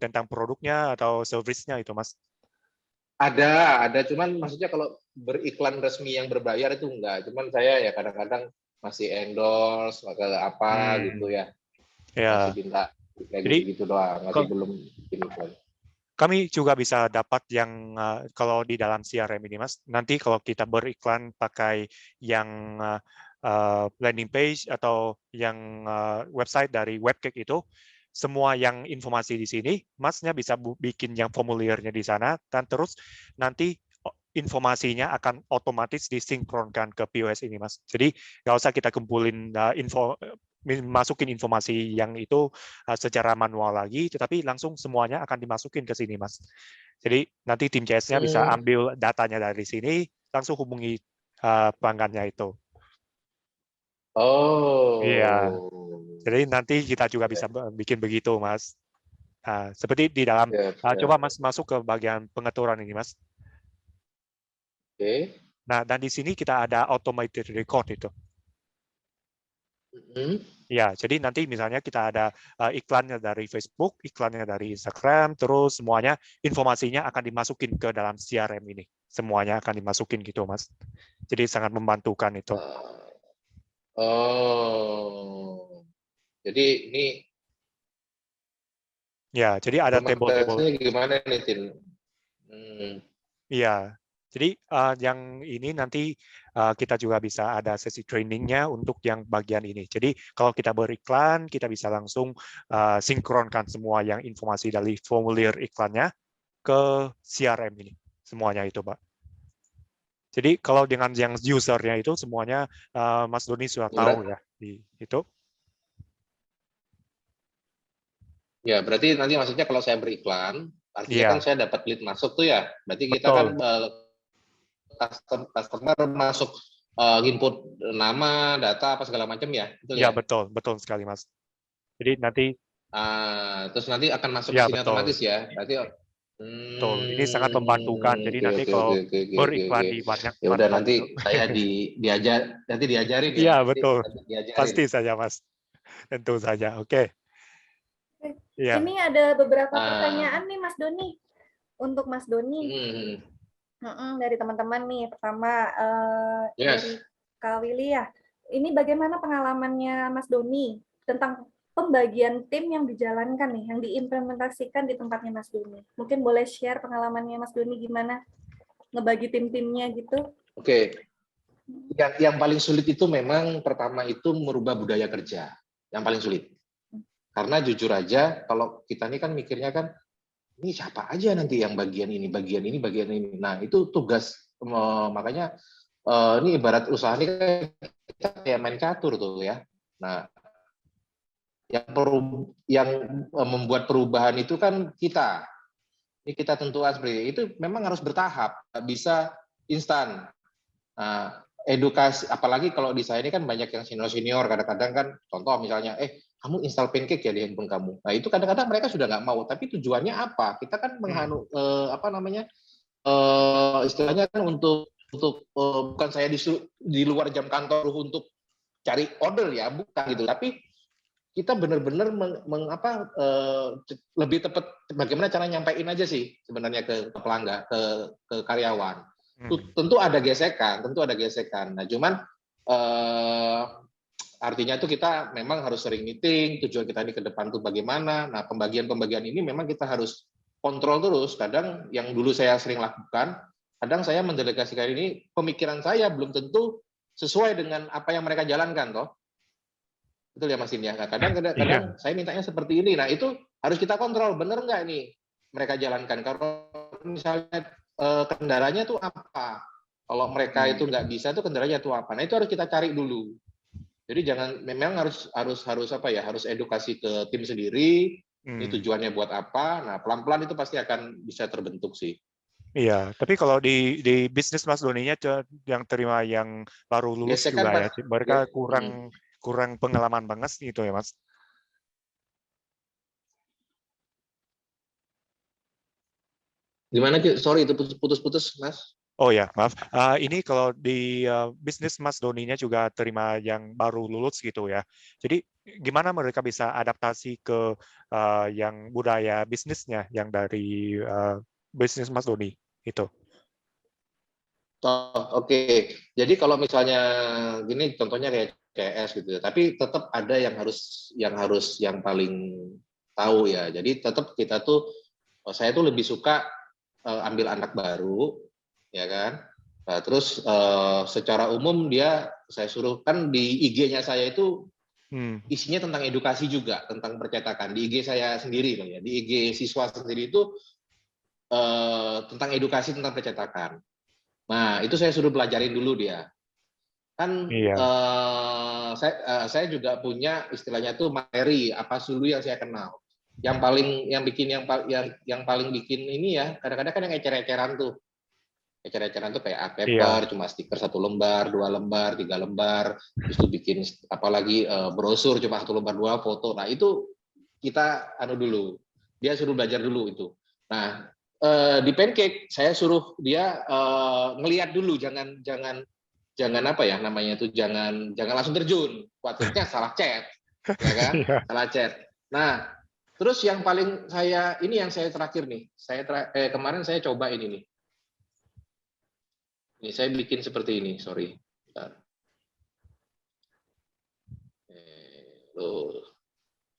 tentang produknya atau service-nya itu, Mas. Ada, cuman maksudnya kalau beriklan resmi yang berbayar itu enggak. Cuman saya ya kadang-kadang masih endorse, apa gitu ya. Masih Ya, minta kayak jadi gitu-gitu doang, masih belum bikin iklan. kami juga bisa dapat yang kalau di dalam CRM ini, Mas. Nanti kalau kita beriklan pakai yang landing page atau yang website dari Webcake itu, semua yang informasi di sini, Masnya bisa bikin yang formulirnya di sana, dan terus nanti informasinya akan otomatis disinkronkan ke POS ini, Mas. Jadi nggak usah kita kumpulin masukin informasi yang itu secara manual lagi, tetapi langsung semuanya akan dimasukin ke sini, Mas. Jadi nanti tim CS-nya bisa ambil datanya dari sini, langsung hubungi pelanggannya itu. Iya. Jadi nanti kita juga bisa bikin begitu, Mas. Seperti di dalam, coba Mas masuk ke bagian pengaturan ini, Mas. Oke. Nah, dan di sini kita ada automated record itu. Ya, jadi nanti misalnya kita ada iklannya dari Facebook, iklannya dari Instagram, terus semuanya informasinya akan dimasukin ke dalam CRM ini. Semuanya akan dimasukin gitu, Mas. Jadi sangat membantukan itu. Jadi ini ya, jadi ada table-table. Gimana nih, Tin? Iya. Jadi yang ini nanti kita juga bisa ada sesi trainingnya untuk yang bagian ini. Jadi kalau kita beriklan, kita bisa langsung sinkronkan semua yang informasi dari formulir iklannya ke CRM ini. Semuanya itu, Pak. Jadi kalau dengan yang usernya itu semuanya Mas Doni sudah tahu ya di itu. Ya, berarti nanti maksudnya kalau saya beriklan, artinya kan saya dapat lead masuk tuh ya. Berarti kita kan customer masuk input nama, data apa segala macam ya. Betul ya? Betul sekali, Mas. Jadi nanti terus nanti akan masuk ke sini otomatis ya. Berarti betul. Ini sangat membantukan. Jadi nanti kalau beriklan di banyak ya udah nanti saya diajarin ya. Iya, betul. Pasti saja, Mas. Tentu saja. Oke. Ya. Ini ada beberapa pertanyaan nih, Mas Doni. Untuk Mas Doni. Dari teman-teman nih. Pertama, dari Kak Willy ya. Ini bagaimana pengalamannya Mas Doni tentang pembagian tim yang dijalankan nih, yang diimplementasikan di tempatnya Mas Doni. Mungkin boleh share pengalamannya Mas Doni gimana ngebagi tim-timnya gitu. Oke. Yang paling sulit itu memang pertama itu merubah budaya kerja. Yang paling sulit. Karena jujur aja, kalau kita ini kan mikirnya kan, ini siapa aja nanti yang bagian ini. Nah, itu tugas, makanya ini ibarat usaha ini kita kayak main catur tuh ya. Nah, yang membuat perubahan itu kan kita. Ini kita tentukan seperti itu memang harus bertahap, nggak bisa instan. Nah, edukasi, apalagi kalau di saya ini kan banyak yang senior, kadang-kadang kan, contoh misalnya, kamu install Pancake ya di handphone kamu. Nah itu kadang-kadang mereka sudah nggak mau, tapi tujuannya apa? Kita kan menghanu istilahnya kan untuk bukan saya di luar jam kantor untuk cari order ya, bukan gitu. Tapi kita benar-benar lebih tepat bagaimana cara nyampein aja sih sebenarnya ke pelanggan, ke karyawan. Tentu ada gesekan. Nah cuman artinya itu kita memang harus sering meeting, tujuan kita ini ke depan tuh bagaimana. Nah, pembagian ini memang kita harus kontrol terus. Kadang yang dulu saya sering lakukan, kadang saya mendelegasikan ini, pemikiran saya belum tentu sesuai dengan apa yang mereka jalankan, toh. Betul ya, Mas Indya? Nah, kadang saya mintanya seperti ini. Nah, itu harus kita kontrol, benar nggak ini mereka jalankan. Kalau misalnya kendalanya tuh apa? Kalau mereka itu nggak bisa, tuh kendalanya tuh apa? Nah, itu harus kita cari dulu. Jadi memang harus edukasi ke tim sendiri, ini tujuannya buat apa, nah pelan-pelan itu pasti akan bisa terbentuk sih. Iya, tapi kalau di bisnis Mas Doninya yang terima yang baru lulus juga ya, mereka kurang pengalaman banget gitu ya, Mas? Gimana, sorry itu putus-putus, Mas? Oh ya, maaf. Ini kalau di bisnis Mas Doninya juga terima yang baru lulus gitu ya. Jadi gimana mereka bisa adaptasi ke yang budaya bisnisnya yang dari bisnis Mas Doni itu? Oke. Jadi kalau misalnya gini, contohnya kayak CS gitu ya. Tapi tetap ada yang paling tahu ya. Jadi tetap saya tuh lebih suka ambil anak baru, ya kan. Nah, terus secara umum dia Saya suruh, kan di IG-nya saya itu isinya tentang edukasi juga, tentang percetakan. Di IG saya sendiri loh ya, di IG siswa sendiri itu tentang edukasi tentang percetakan. Nah, itu saya suruh belajarin dulu dia. Kan saya juga punya istilahnya tuh materi apa dulu yang saya kenal. Yang paling bikin ini ya, kadang-kadang kan yang ecer-eceran tuh. Ecer-eceran tuh kayak art paper, cuma stiker 1 lembar, 2 lembar, 3 lembar, terus tuh bikin apalagi brosur cuma 1 lembar 2 foto. Nah, itu kita dulu. Dia suruh belajar dulu itu. Nah, di Pancake saya suruh dia ngelihat dulu, jangan apa ya namanya itu, jangan langsung terjun. Khawatirnya salah chat. Ya kan? Salah chat. Nah, terus yang paling yang saya terakhir nih. Kemarin saya coba ini nih. Ini saya bikin seperti ini, sorry. Loh,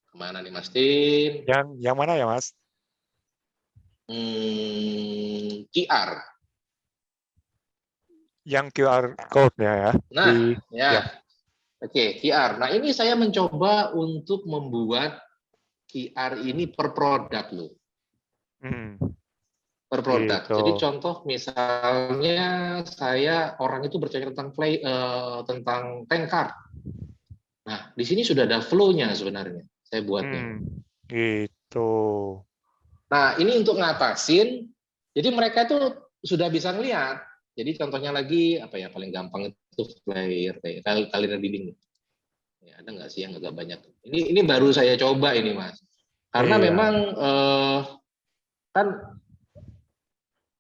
kemana nih Mas Tin? Yang mana ya Mas? QR. Yang QR code-nya ya. Nah, Oke, QR. Nah, ini saya mencoba untuk membuat QR ini per produk loh. Per produk. Gitu. Jadi contoh misalnya orang itu bercerita tentang tank card. Nah, di sini sudah ada flow-nya sebenarnya. Saya buatnya. Gitu. Nah, ini untuk ngatasin. Jadi mereka itu sudah bisa ngelihat. Jadi contohnya lagi apa ya paling gampang itu kalender dinding. Ya, ada nggak sih yang agak banyak? Ini baru saya coba ini Mas. Karena memang kan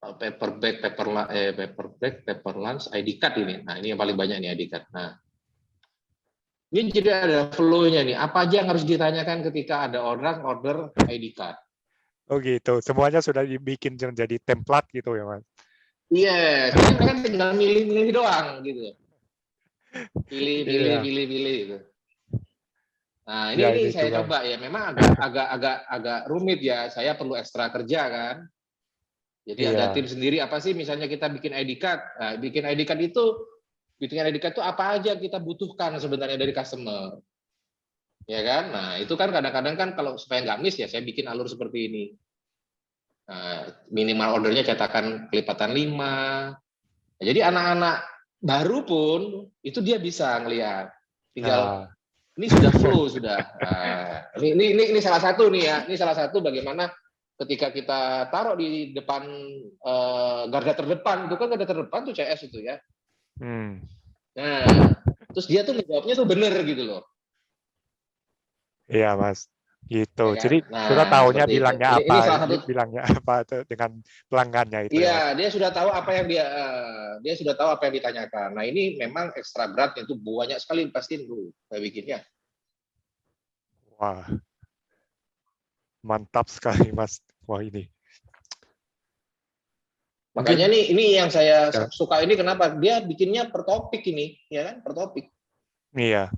paper lunch, ID card ini. Nah, ini yang paling banyak nih ID card. Nah, ini jadi ada flow-nya nih. Apa aja yang harus ditanyakan ketika ada orang order ID card? Oh gitu. Semuanya sudah dibikin jadi template gitu ya Mas? Iya, sebenarnya mereka tinggal milih-milih doang gitu. Pilih gitu. Nah, ini saya coba ya. Memang agak rumit ya. Saya perlu ekstra kerja kan. Jadi ada tim sendiri apa sih misalnya kita bikin ID card. Nah, bikin ID card itu apa aja kita butuhkan sebenarnya dari customer. Ya kan? Nah, itu kan kadang-kadang kan kalau supaya nggak miss ya saya bikin alur seperti ini. Nah, minimal ordernya cetakan kelipatan 5. Nah, jadi anak-anak baru pun itu dia bisa ngelihat. Tinggal ini sudah flow sudah. Nah, ini salah satu nih ya. Ini salah satu bagaimana ketika kita taruh di depan garda terdepan, itu kan garda terdepan tuh CS itu ya. Nah, terus dia tuh menjawabnya tuh bener gitu loh. Iya Mas, gitu. Ya kan? Jadi sudah tahunya bilangnya itu. apa, Ini salah satu. bilangnya apa dengan pelanggannya itu. Iya, dia sudah tahu apa yang dia sudah tahu apa yang ditanyakan. Nah, ini memang ekstra berat itu banyak sekali pasti dulu saya bikinnya. Wah. Mantap sekali Mas. Wah ini. Makanya ini yang saya suka ini kenapa dia bikinnya per topik ini, ya kan? Per topik. Iya.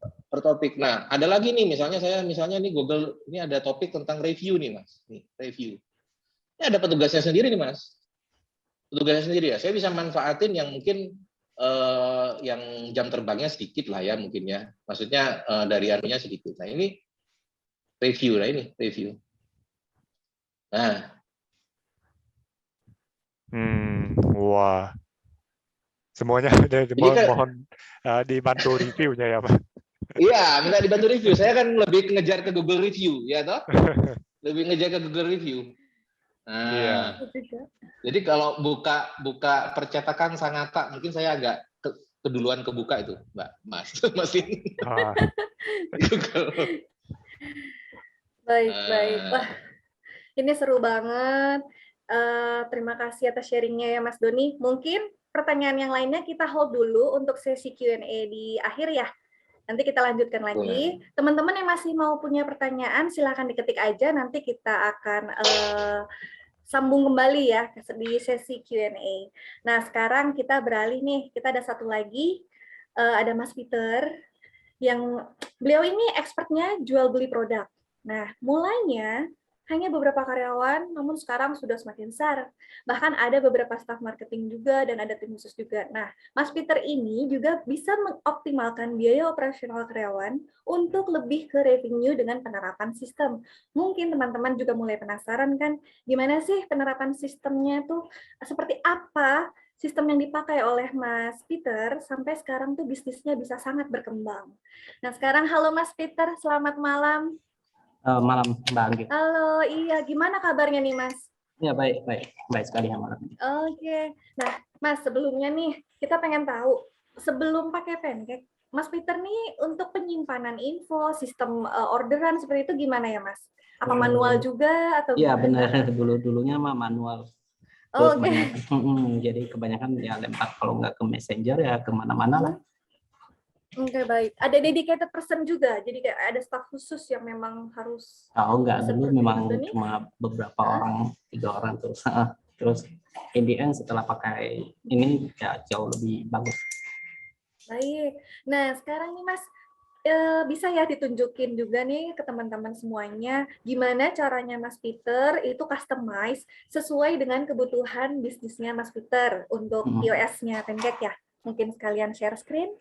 Per topik. Nah, ada lagi nih misalnya nih Google ini ada topik tentang review nih Mas. Nih, review. Ini ada petugasnya sendiri nih Mas. Petugasnya sendiri ya. Saya bisa manfaatin yang mungkin yang jam terbangnya sedikit lah ya mungkin ya. Maksudnya dari anunya sedikit. Nah, ini review. Nah. Wah. Semuanya mohon dibantu reviewnya ya Pak. Iya, minta dibantu review. Saya kan lebih ngejar ke Google Review, ya toh? Lebih ngejar ke Google Review. Nah, iya. Jadi kalau buka percetakan Sangatta, mungkin saya agak keduluan kebuka itu, Mbak Mas. Baik. Wah, ini seru banget. Terima kasih atas sharingnya ya Mas Doni. Mungkin pertanyaan yang lainnya kita hold dulu untuk sesi Q&A di akhir ya. Nanti kita lanjutkan lagi. Teman-teman yang masih mau punya pertanyaan, silakan diketik aja. Nanti kita akan sambung kembali ya di sesi Q&A. Nah, sekarang kita beralih nih. Kita ada satu lagi. Ada Mas Peter. Yang beliau ini expertnya jual beli produk. Nah, mulainya hanya beberapa karyawan, namun sekarang sudah semakin besar. Bahkan ada beberapa staf marketing juga dan ada tim khusus juga. Nah, Mas Peter ini juga bisa mengoptimalkan biaya operasional karyawan untuk lebih ke revenue dengan penerapan sistem. Mungkin teman-teman juga mulai penasaran kan, gimana sih penerapan sistemnya tuh, seperti apa sistem yang dipakai oleh Mas Peter sampai sekarang tuh bisnisnya bisa sangat berkembang. Nah, sekarang halo Mas Peter, selamat malam. Malam Mbak Anggi. Halo, iya. Gimana kabarnya nih, Mas? Ya baik sekali ya malam. Oke. Nah, Mas, sebelumnya nih, kita pengen tahu, sebelum pakai Pancake, Mas Peter nih untuk penyimpanan info, sistem orderan seperti itu gimana ya, Mas? Apa manual juga atau Iya gimana? benar, dulunya mah manual. Oh, Terus jadi kebanyakan ya lempar, kalau nggak ke Messenger ya kemana-mana lah. Oke, baik. Ada dedicated person juga, jadi kayak ada staf khusus yang memang harus. Kalau nggak dulu seperti memang itu nih? cuma beberapa orang, 3 orang terus in the end setelah pakai ini ya jauh lebih bagus. Baik. Nah, sekarang nih Mas, bisa ya ditunjukin juga nih ke teman-teman semuanya gimana caranya Mas Peter itu customize sesuai dengan kebutuhan bisnisnya Mas Peter untuk iOS-nya Pancake ya. Mungkin sekalian share screen.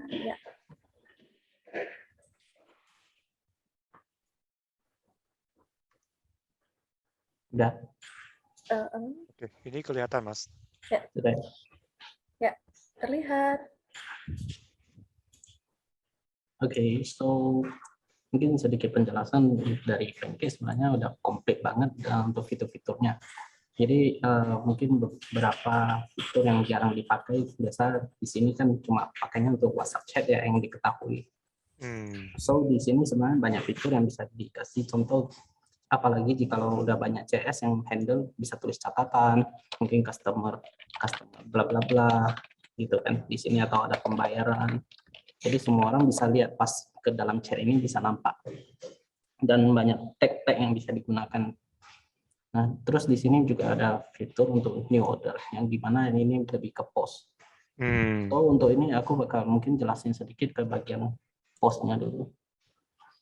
Ya. Udah. Oke, ini kelihatan, Mas. Ya. Sudah. Ya, terlihat. Oke, so mungkin sedikit penjelasan dari Pancake, sebenarnya udah komplit banget untuk fitur-fiturnya. Jadi mungkin beberapa fitur yang jarang dipakai, biasa di sini kan cuma pakainya untuk WhatsApp chat ya yang diketahui. So di sini sebenarnya banyak fitur yang bisa dikasih contoh, apalagi jika kalau udah banyak CS yang handle, bisa tulis catatan, mungkin customer bla bla bla gitu kan di sini, atau ada pembayaran. Jadi semua orang bisa lihat pas ke dalam chat ini bisa nampak, dan banyak tag-tag yang bisa digunakan. Nah, terus di sini juga ada fitur untuk new order yang dimana ini lebih ke post. So untuk ini aku bakal mungkin jelasin sedikit ke bagian postnya dulu.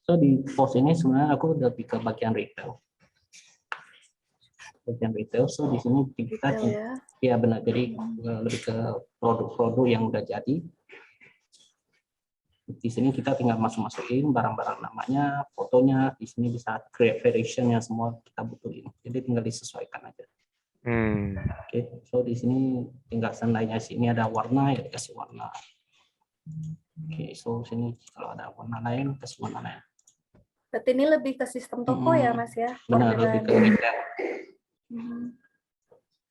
So di post ini sebenarnya aku lebih ke bagian retail. So di sini kita ya benar, jadi lebih ke produk-produk yang udah jadi. Di sini kita tinggal masukin barang-barang namanya, fotonya, di sini bisa create variation yang semua kita butuhin. Jadi tinggal disesuaikan aja. Oke, so di sini tinggal seandainya sini ada warna ya dikasih warna. Oke, so sini kalau ada warna lain kasih warna lain. Berarti ini lebih ke sistem toko ya, Mas ya? Benar, lebih ke retail.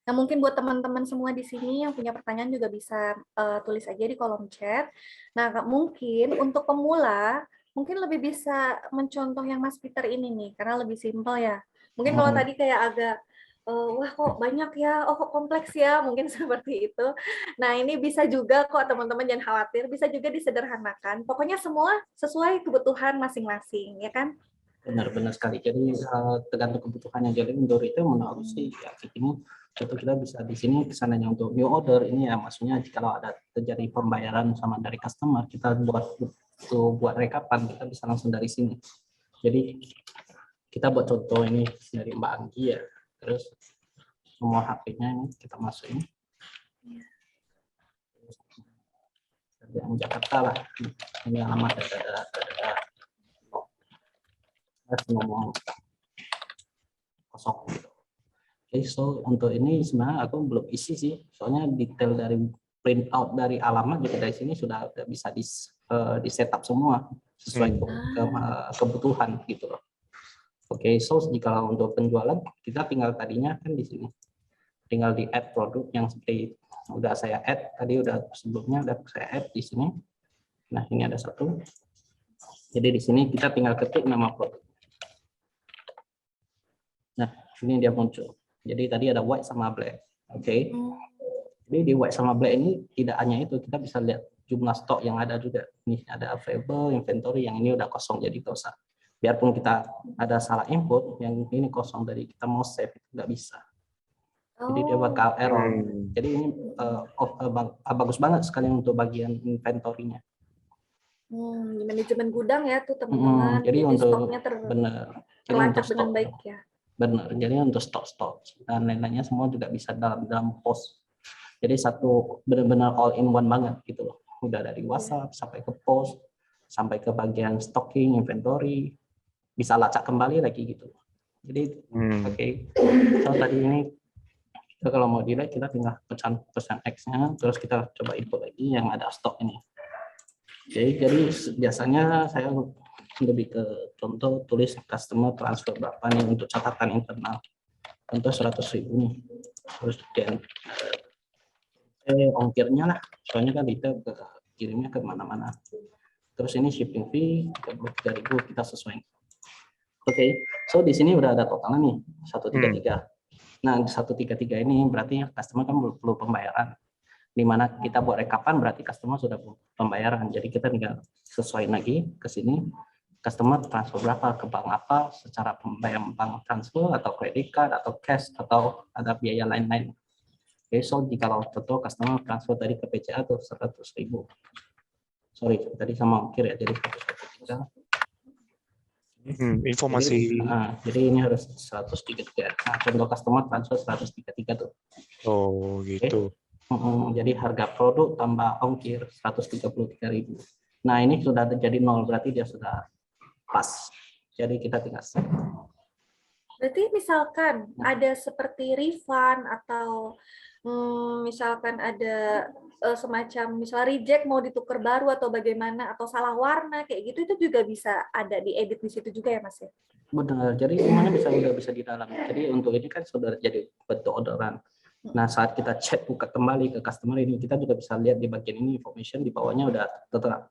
Nah, mungkin buat teman-teman semua di sini yang punya pertanyaan juga bisa tulis aja di kolom chat. Nah, mungkin untuk pemula, mungkin lebih bisa mencontoh yang Mas Peter ini nih, karena lebih simpel ya. Mungkin kalau tadi kayak agak, wah kok banyak ya, oh kok kompleks ya, mungkin seperti itu. Nah, ini bisa juga kok teman-teman jangan khawatir, bisa juga disederhanakan. Pokoknya semua sesuai kebutuhan masing-masing, ya kan? Benar-benar sekali. Jadi tergantung kebutuhannya. Jadi untuk itu menurut sih ya ini contoh kita bisa di sini kesananya untuk new order ini ya, maksudnya kalau ada terjadi pembayaran sama dari customer, kita buat rekapan, kita bisa langsung dari sini. Jadi kita buat contoh ini dari Mbak Anggi ya, terus semua HP-nya ini kita masukin. Yang Jakarta lah, ini alamat ngomong kosong gitu. Oke, so untuk ini sebenarnya aku belum isi sih, soalnya detail dari print out dari alamat juga dari sini sudah bisa di setup semua sesuai kebutuhan gitu loh. Oke, so jika untuk penjualan kita tinggal tadinya kan di sini tinggal di add produk yang seperti udah saya add tadi, udah sebelumnya udah saya add di sini. Nah ini ada satu, jadi di sini kita tinggal ketik nama produk. Nah ini dia muncul. Jadi tadi ada white sama black. Oke. Jadi di white sama black ini tidak hanya itu, kita bisa lihat jumlah stok yang ada juga. Nih ada available, inventory, yang ini udah kosong, jadi nggak usah. Biarpun kita ada salah input, yang ini kosong, dari kita mau save itu nggak bisa. Jadi dia bakal error. Jadi ini bagus banget sekali untuk bagian inventory-nya. Manajemen gudang ya tuh teman-teman. Jadi untuk stoknya terlacak dengan baik ya. Benar. Jadi untuk stok dan lain-lainnya semua juga bisa dalam post. Jadi satu benar-benar all in one banget gitu loh. Udah dari WhatsApp sampai ke post, sampai ke bagian stocking, inventory, bisa lacak kembali lagi gitu. Jadi oke. So tadi ini kita kalau mau dilihat kita tinggal pesan X-nya, terus kita coba input lagi yang ada stok ini. Oke, jadi biasanya saya lebih ke contoh tulis customer transfer berapa nih untuk catatan internal. Contoh 100.000 nih. Terus ongkirnya lah, soalnya kan kita kirimnya ke mana-mana. Terus ini shipping fee 33.000 kita sesuai. Oke, so di sini udah ada totalnya nih 133. Nah 133 ini berarti customer kan perlu pembayaran. Di mana kita buat rekapan berarti customer sudah pembayaran. Jadi kita tinggal sesuaiin lagi ke sini. Customer transfer berapa ke bank apa, secara pembayaran bank transfer atau credit card atau cash atau ada biaya lain-lain. Oke, so jika contoh customer transfer tadi ke PCA tuh 100.000. Sorry, tadi sama ongkir ya, jadi 133. Informasi. Jadi ini harus 133. Nah, contoh customer transfer 133 tuh. Oh, gitu. Jadi harga produk tambah ongkir 133.000. Nah, ini sudah terjadi 0, berarti dia sudah pas. Jadi kita tinggal set. Berarti misalkan ada seperti refund atau misalkan ada semacam misal reject mau ditukar baru atau bagaimana atau salah warna kayak gitu, itu juga bisa ada diedit di situ juga ya Mas ya? Benar. Jadi semuanya udah bisa di dalam. Jadi untuk ini kan sudah jadi bentuk orderan. Nah, saat kita cek buka kembali ke customer ini, kita juga bisa lihat di bagian ini information di bawahnya udah tertera.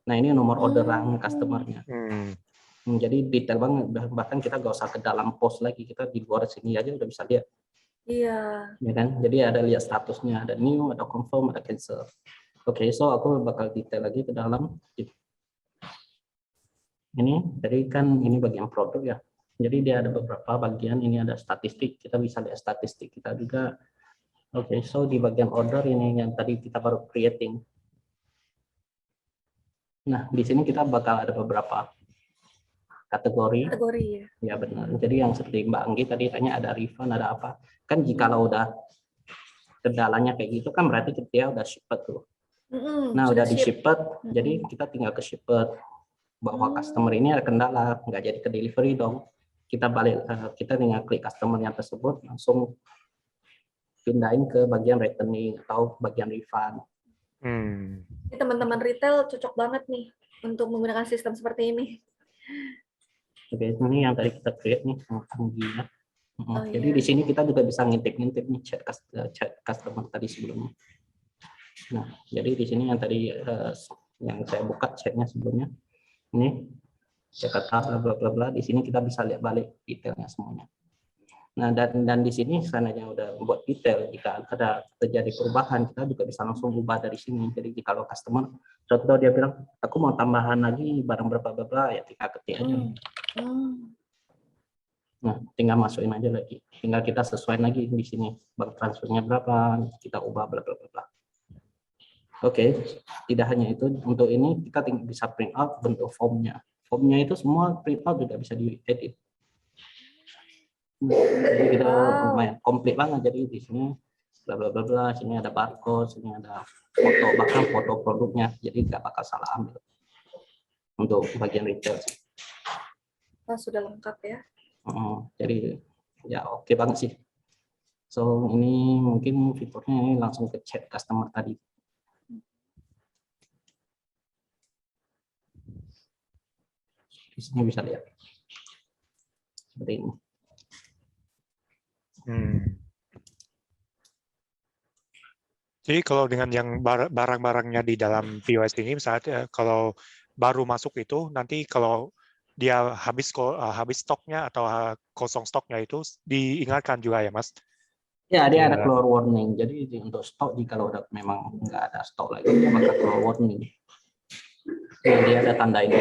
Nah, ini nomor orderan customernya. Jadi detail banget, bahkan kita gak usah ke dalam post lagi, kita di luar sini aja udah bisa lihat. Iya. Ya kan? Jadi ada lihat statusnya, ada new, ada confirm, ada cancel. Oke, so aku bakal detail lagi ke dalam. Ini, jadi kan ini bagian produk ya. Jadi dia ada beberapa bagian, ini ada statistik, kita bisa lihat statistik kita juga. Oke, so di bagian order ini yang tadi kita baru creating. Nah, di sini kita bakal ada beberapa kategori ya benar. Jadi yang seperti Mbak Anggi tadi tanya ada refund, ada apa. Kan jika udah kendalanya kayak gitu kan berarti dia udah shipped tuh. Nah, udah di shipped, jadi kita tinggal ke shipped. Bahwa customer ini ada kendala, nggak jadi ke delivery dong. Kita balik, kita tinggal klik customer yang tersebut, langsung pindahin ke bagian returning atau bagian refund. Teman-teman retail cocok banget nih untuk menggunakan sistem seperti ini. Oke, ini yang tadi kita create nih, ya. Jadi di sini kita juga bisa ngintip-ngintip nih chat customer tadi sebelumnya. Nah, jadi di sini yang tadi yang saya buka chatnya sebelumnya, ini saya kata bla bla bla. Di sini kita bisa lihat balik detailnya semuanya. Nah, dan di sini seandainya udah buat detail, jika ada terjadi perubahan, kita juga bisa langsung ubah dari sini. Jadi kalau customer, contoh dia bilang, aku mau tambahan lagi barang berapa bla bla, ya tinggal ketik aja. Nah, tinggal masukin aja lagi. Tinggal kita sesuaiin lagi di sini. Bank transfernya berapa, kita ubah bla bla bla. Oke, tidak hanya itu, untuk ini kita bisa print out bentuk formnya. Formnya itu semua print out juga bisa diedit. Jadi kita lumayan komplit banget. Jadi di sini bla bla bla bla, sini ada barcode, sini ada foto, bahkan foto produknya. Jadi nggak bakal salah ambil untuk bagian retail. Sudah lengkap ya. Jadi ya oke banget sih. So ini mungkin fiturnya ini langsung ke chat customer tadi. Di sini bisa lihat seperti ini. Jadi kalau dengan yang barang-barangnya di dalam POS ini, misalnya kalau baru masuk itu, nanti kalau dia habis stoknya atau kosong stoknya itu diingatkan juga ya, Mas? Ya, dia ada keluar warning. Jadi untuk stok, jika udah memang nggak ada stok lagi, dia bakal keluar warning. Nah, dia ada tanda ini.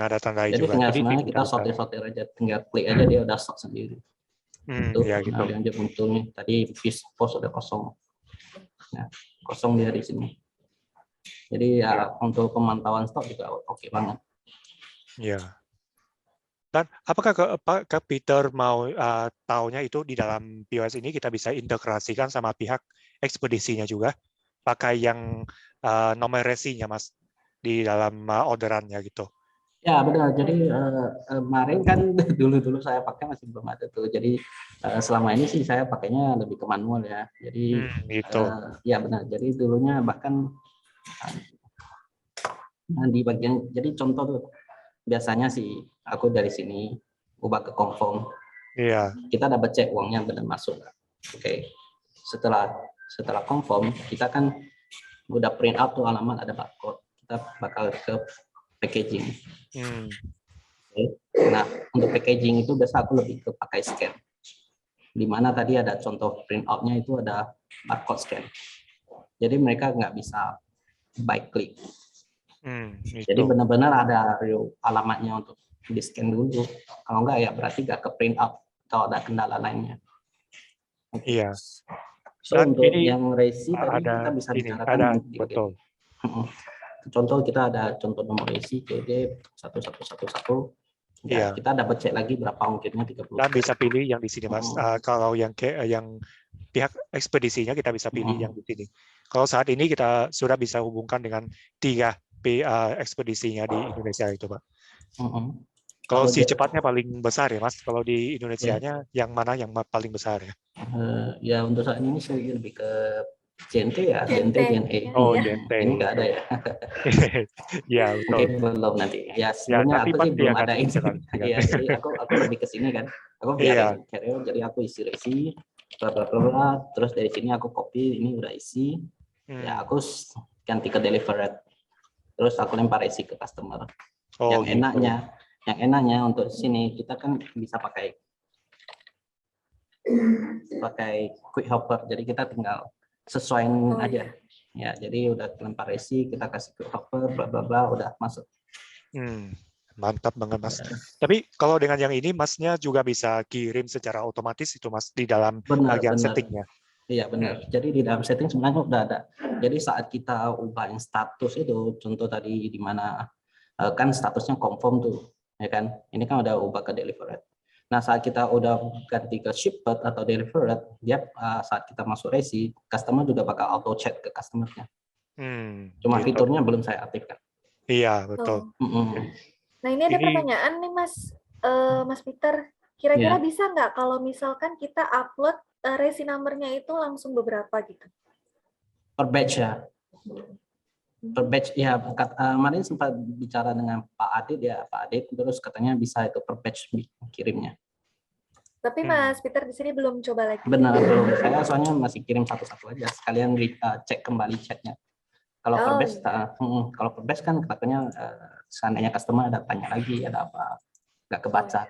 Ada tanda jadi juga. Tinggal sebenarnya kita sortir aja, tinggal klik aja dia udah stok sendiri. Ya, gitu. Nah, dia muncul nih. Tadi pos udah kosong. Ya, kosong dia di sini. Jadi ya untuk pemantauan stok juga oke banget. Ya. Dan apakah Kak Peter mau taunya itu di dalam POS ini kita bisa integrasikan sama pihak ekspedisinya juga, pakai yang nomor resinya Mas di dalam orderannya gitu. Ya benar. Jadi kemarin kan dulu saya pakai masih belum ada tuh. Jadi selama ini sih saya pakainya lebih ke manual ya. Jadi Gitu. ya benar. Jadi dulunya bahkan di bagian, jadi contoh tuh biasanya sih aku dari sini ubah ke confirm. Iya. Kita dapat cek uangnya benar masuk. Oke. Setelah confirm kita kan udah print out tuh alamat, ada barcode. Kita bakal ke packaging. Okay. Nah, untuk packaging itu biasa aku lebih ke pakai scan. Di mana tadi ada contoh print out-nya itu ada barcode scan. Jadi mereka nggak bisa by click. Jadi benar-benar ada alamatnya untuk di scan dulu. Kalau nggak ya berarti nggak ke print out atau ada kendala lainnya. Okay. Iya. So Dan untuk ini yang resi tadi ada kita bisa ini, bicarakan ada di betul. Contoh kita ada contoh nomor resi KD 1111. Ya, Iya. kita dapat cek lagi berapa ongkirnya 30. Dan bisa pilih yang di sini Mas. Kalau yang pihak ekspedisinya kita bisa pilih yang di sini. Kalau saat ini kita sudah bisa hubungkan dengan 3 ekspedisinya di Indonesia itu Pak. Kalau si cepatnya paling besar ya Mas. Kalau di Indonesianya yang mana yang paling besar ya? Ya untuk saat ini saya lebih ke JNT ya, JNT, JNE. Oh, JNT. Ini nggak ada ya. Ya betul. Mungkin belum nanti. Ya sebelumnya aku sih belum ada ini. Iya, jadi aku lebih ke sini kan. Aku biarin carrier, jadi aku isi resi, bla bla bla. Terus dari sini aku copy, ini udah isi. Ya aku ganti ke delivered. Terus aku lempar resi ke customer. Oh, yang enaknya untuk sini kita kan bisa pakai quick hopper. Jadi kita tinggal sesuaiin aja. Ya, jadi udah lempar resi, kita kasih quick hopper, bla bla bla, udah masuk. Mantap banget Mas. Tapi kalau dengan yang ini Masnya juga bisa kirim secara otomatis itu Mas di dalam bagian settingnya. Iya benar. Jadi di dalam setting sebenarnya udah ada. Jadi saat kita ubahin status itu, contoh tadi di mana kan statusnya confirm tuh, ya kan? Ini kan udah ubah ke delivered. Nah saat kita udah ganti ke shipped atau delivered, dia saat kita masuk resi, customer juga bakal auto chat ke customernya. Cuma gitu. Fiturnya belum saya aktifkan. Iya betul. Nah ini ada pertanyaan nih Mas Peter. Kira-kira bisa nggak kalau misalkan kita upload resi number-nya itu langsung beberapa gitu? Per batch ya. Per batch ya. Kemarin sempat bicara dengan Pak Adit terus katanya bisa itu per batch kirimnya. Tapi Mas Peter di sini belum coba lagi. Benar belum. Saya soalnya masih kirim satu-satu aja. Sekalian cek kembali chatnya. Kalau per batch kan katanya seandainya customer ada tanya lagi ada apa nggak kebaca.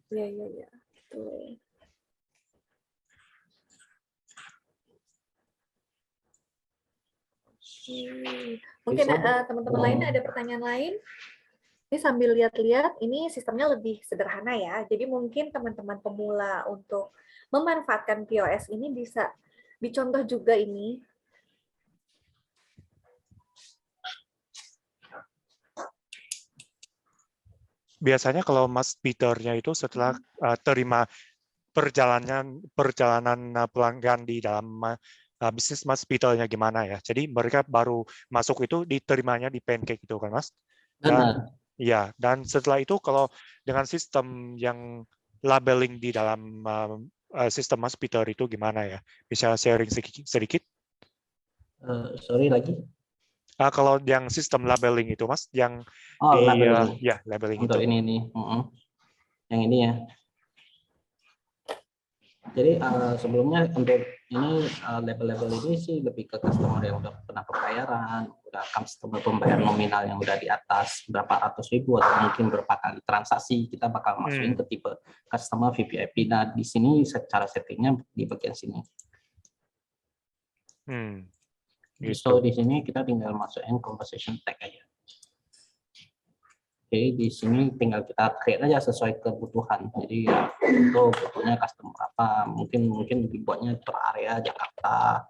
Iya. Betul. Mungkin teman-teman lain ada pertanyaan lain? Ini sambil lihat-lihat, ini sistemnya lebih sederhana ya. Jadi mungkin teman-teman pemula untuk memanfaatkan POS ini bisa dicontoh juga ini. Biasanya kalau Mas Peter-nya itu setelah terima perjalanan pelanggan di dalam bisnis Mas Peter-nya gimana ya. Jadi mereka baru masuk itu diterimanya di Pancake itu kan Mas. Dan setelah itu kalau dengan sistem yang labeling di dalam sistem Mas Peter itu gimana ya? Bisa sharing sedikit? Sorry lagi. Kalau yang sistem labeling itu Mas, yang labeling. Labeling untuk itu. ini yang ini ya. Jadi sebelumnya untuk ini label-label ini sih lebih ke customer yang udah pernah pembayaran, udah customer pembayar nominal yang udah di atas berapa ratus ribu atau mungkin berapa kali transaksi, kita bakal masukin ke tipe customer VVIP. Nah di sini secara settingnya di bagian sini. Gitu. So di sini kita tinggal masukin conversation tag aja. Oke, di sini tinggal kita create aja sesuai kebutuhan. Jadi ya butuhnya customer apa, mungkin dibuatnya per area Jakarta.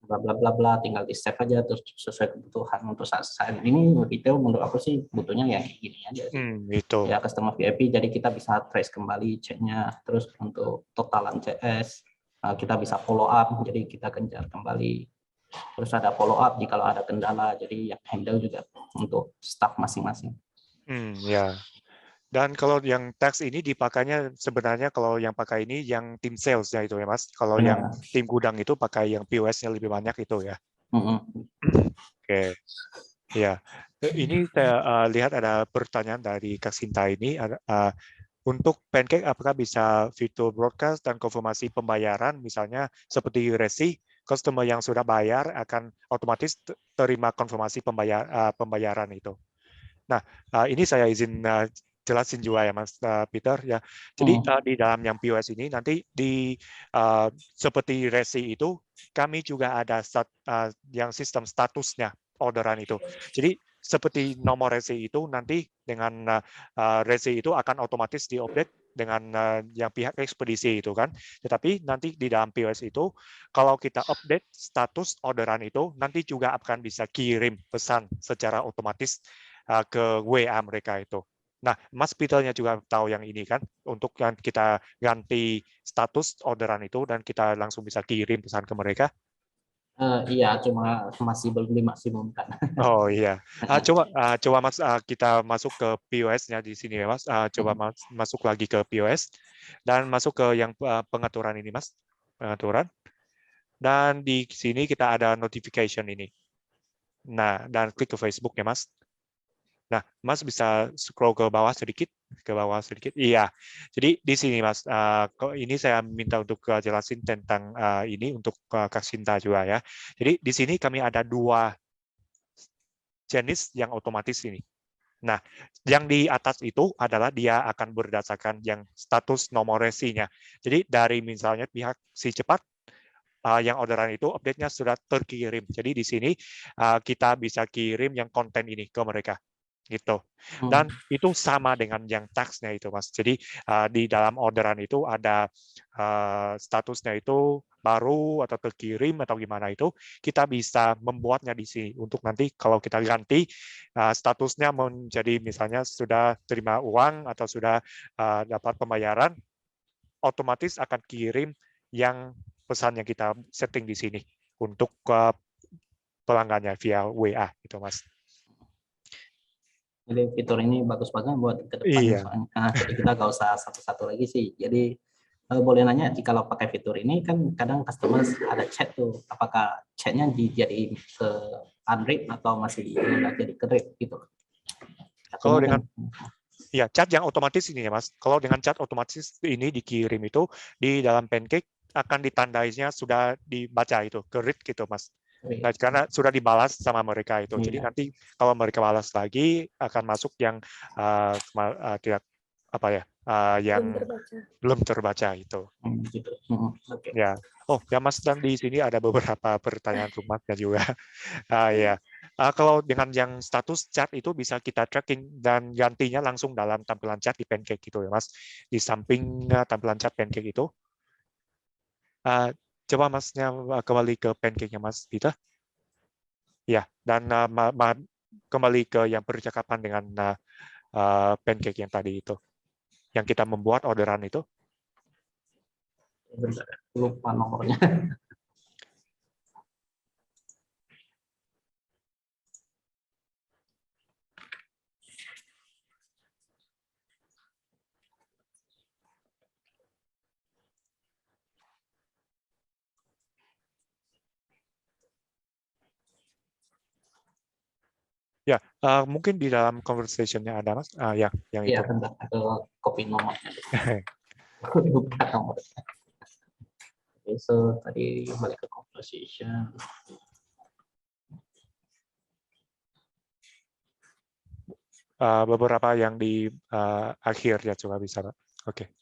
bla bla bla bla, tinggal di save aja terus sesuai kebutuhan. Untuk saat ini retail menurut aku sih butuhnya yang kayak gini aja sih. Itu. Ya customer VIP, jadi kita bisa trace kembali chatnya, terus untuk totalan CS kita bisa follow up, jadi kita kejar kembali, terus ada follow up jika ada kendala, jadi yang handle juga untuk staff masing-masing. Ya. Dan kalau yang tax ini dipakainya sebenarnya kalau yang pakai ini yang tim salesnya itu ya Mas. Kalau yang tim gudang itu pakai yang POS-nya lebih banyak itu ya. Oke. Ya. Ini saya lihat ada pertanyaan dari Kak Sinta ini. Untuk Pancake apakah bisa fitur broadcast dan konfirmasi pembayaran misalnya seperti resi, customer yang sudah bayar akan otomatis terima konfirmasi pembayaran itu. Nah, ini saya izin jelasin juga ya Mas Peter ya. Jadi di dalam yang POS ini nanti seperti resi itu kami juga ada yang sistem statusnya orderan itu. Jadi seperti nomor resi itu nanti dengan resi itu akan otomatis diupdate dengan yang pihak ekspedisi itu kan. Tetapi nanti di dalam POS itu kalau kita update status orderan itu nanti juga akan bisa kirim pesan secara otomatis ke WA mereka itu. Nah, Mas Peternya juga tahu yang ini kan, untuk kita ganti status orderan itu dan kita langsung bisa kirim pesan ke mereka. Iya, cuma masih belum dimaksimumkan. Oh iya, coba Mas kita masuk ke POS-nya di sini ya Mas. Coba masuk lagi ke POS dan masuk ke yang pengaturan ini Mas, pengaturan. Dan di sini kita ada notification ini. Nah, dan klik ke Facebook ya Mas. Nah, Mas bisa scroll ke bawah sedikit, Iya. Jadi di sini Mas, ini saya minta untuk jelasin tentang ini untuk Kak Sinta juga ya. Jadi di sini kami ada 2 jenis yang otomatis ini. Nah, yang di atas itu adalah dia akan berdasarkan yang status nomor resinya. Jadi dari misalnya pihak si cepat, yang orderan itu update-nya sudah terkirim. Jadi di sini kita bisa kirim yang konten ini ke mereka. Gitu. Dan itu sama dengan yang tax-nya itu, Mas. Jadi di dalam orderan itu ada statusnya itu baru atau terkirim atau gimana itu, kita bisa membuatnya di sini untuk nanti kalau kita ganti statusnya menjadi misalnya sudah terima uang atau sudah dapat pembayaran, otomatis akan kirim yang pesan yang kita setting di sini untuk pelanggannya via WA gitu, Mas. Jadi fitur ini bagus banget buat ke depannya soalnya. Jadi kita nggak usah satu-satu lagi sih. Jadi boleh nanya, kalau pakai fitur ini kan kadang customer ada chat tuh, apakah chatnya dijadiin ke unread atau masih udah jadi ke read gitu? Kalau dengan ya chat yang otomatis ini ya Mas. Kalau dengan chat otomatis ini dikirim itu di dalam Pancake akan ditandainya sudah dibaca itu ke read gitu Mas. Nah, karena sudah dibalas sama mereka itu. Jadi nanti kalau mereka balas lagi akan masuk yang tidak apa ya, yang belum terbaca itu. Gitu. Ya. Oh, ya Mas, dan di sini ada beberapa pertanyaan rumahnya juga. Ya. Kalau dengan yang status chat itu bisa kita tracking dan gantinya langsung dalam tampilan chat di Pancake gitu ya Mas. Di samping tampilan chat Pancake itu. Coba Masnya kembali ke Pancake-nya Mas Peter. Ya, dan kembali ke yang percakapan dengan Pancake yang tadi itu. Yang kita membuat orderan itu. Bentar, lupa nomornya. Ya, mungkin di dalam conversation-nya ada, Mas. Yang itu. Iya, bentar. Copy nomornya. Lupa nomornya. Oke, so tadi balik ke conversation. Beberapa yang di akhir ya, coba bisa, Pak. Oke.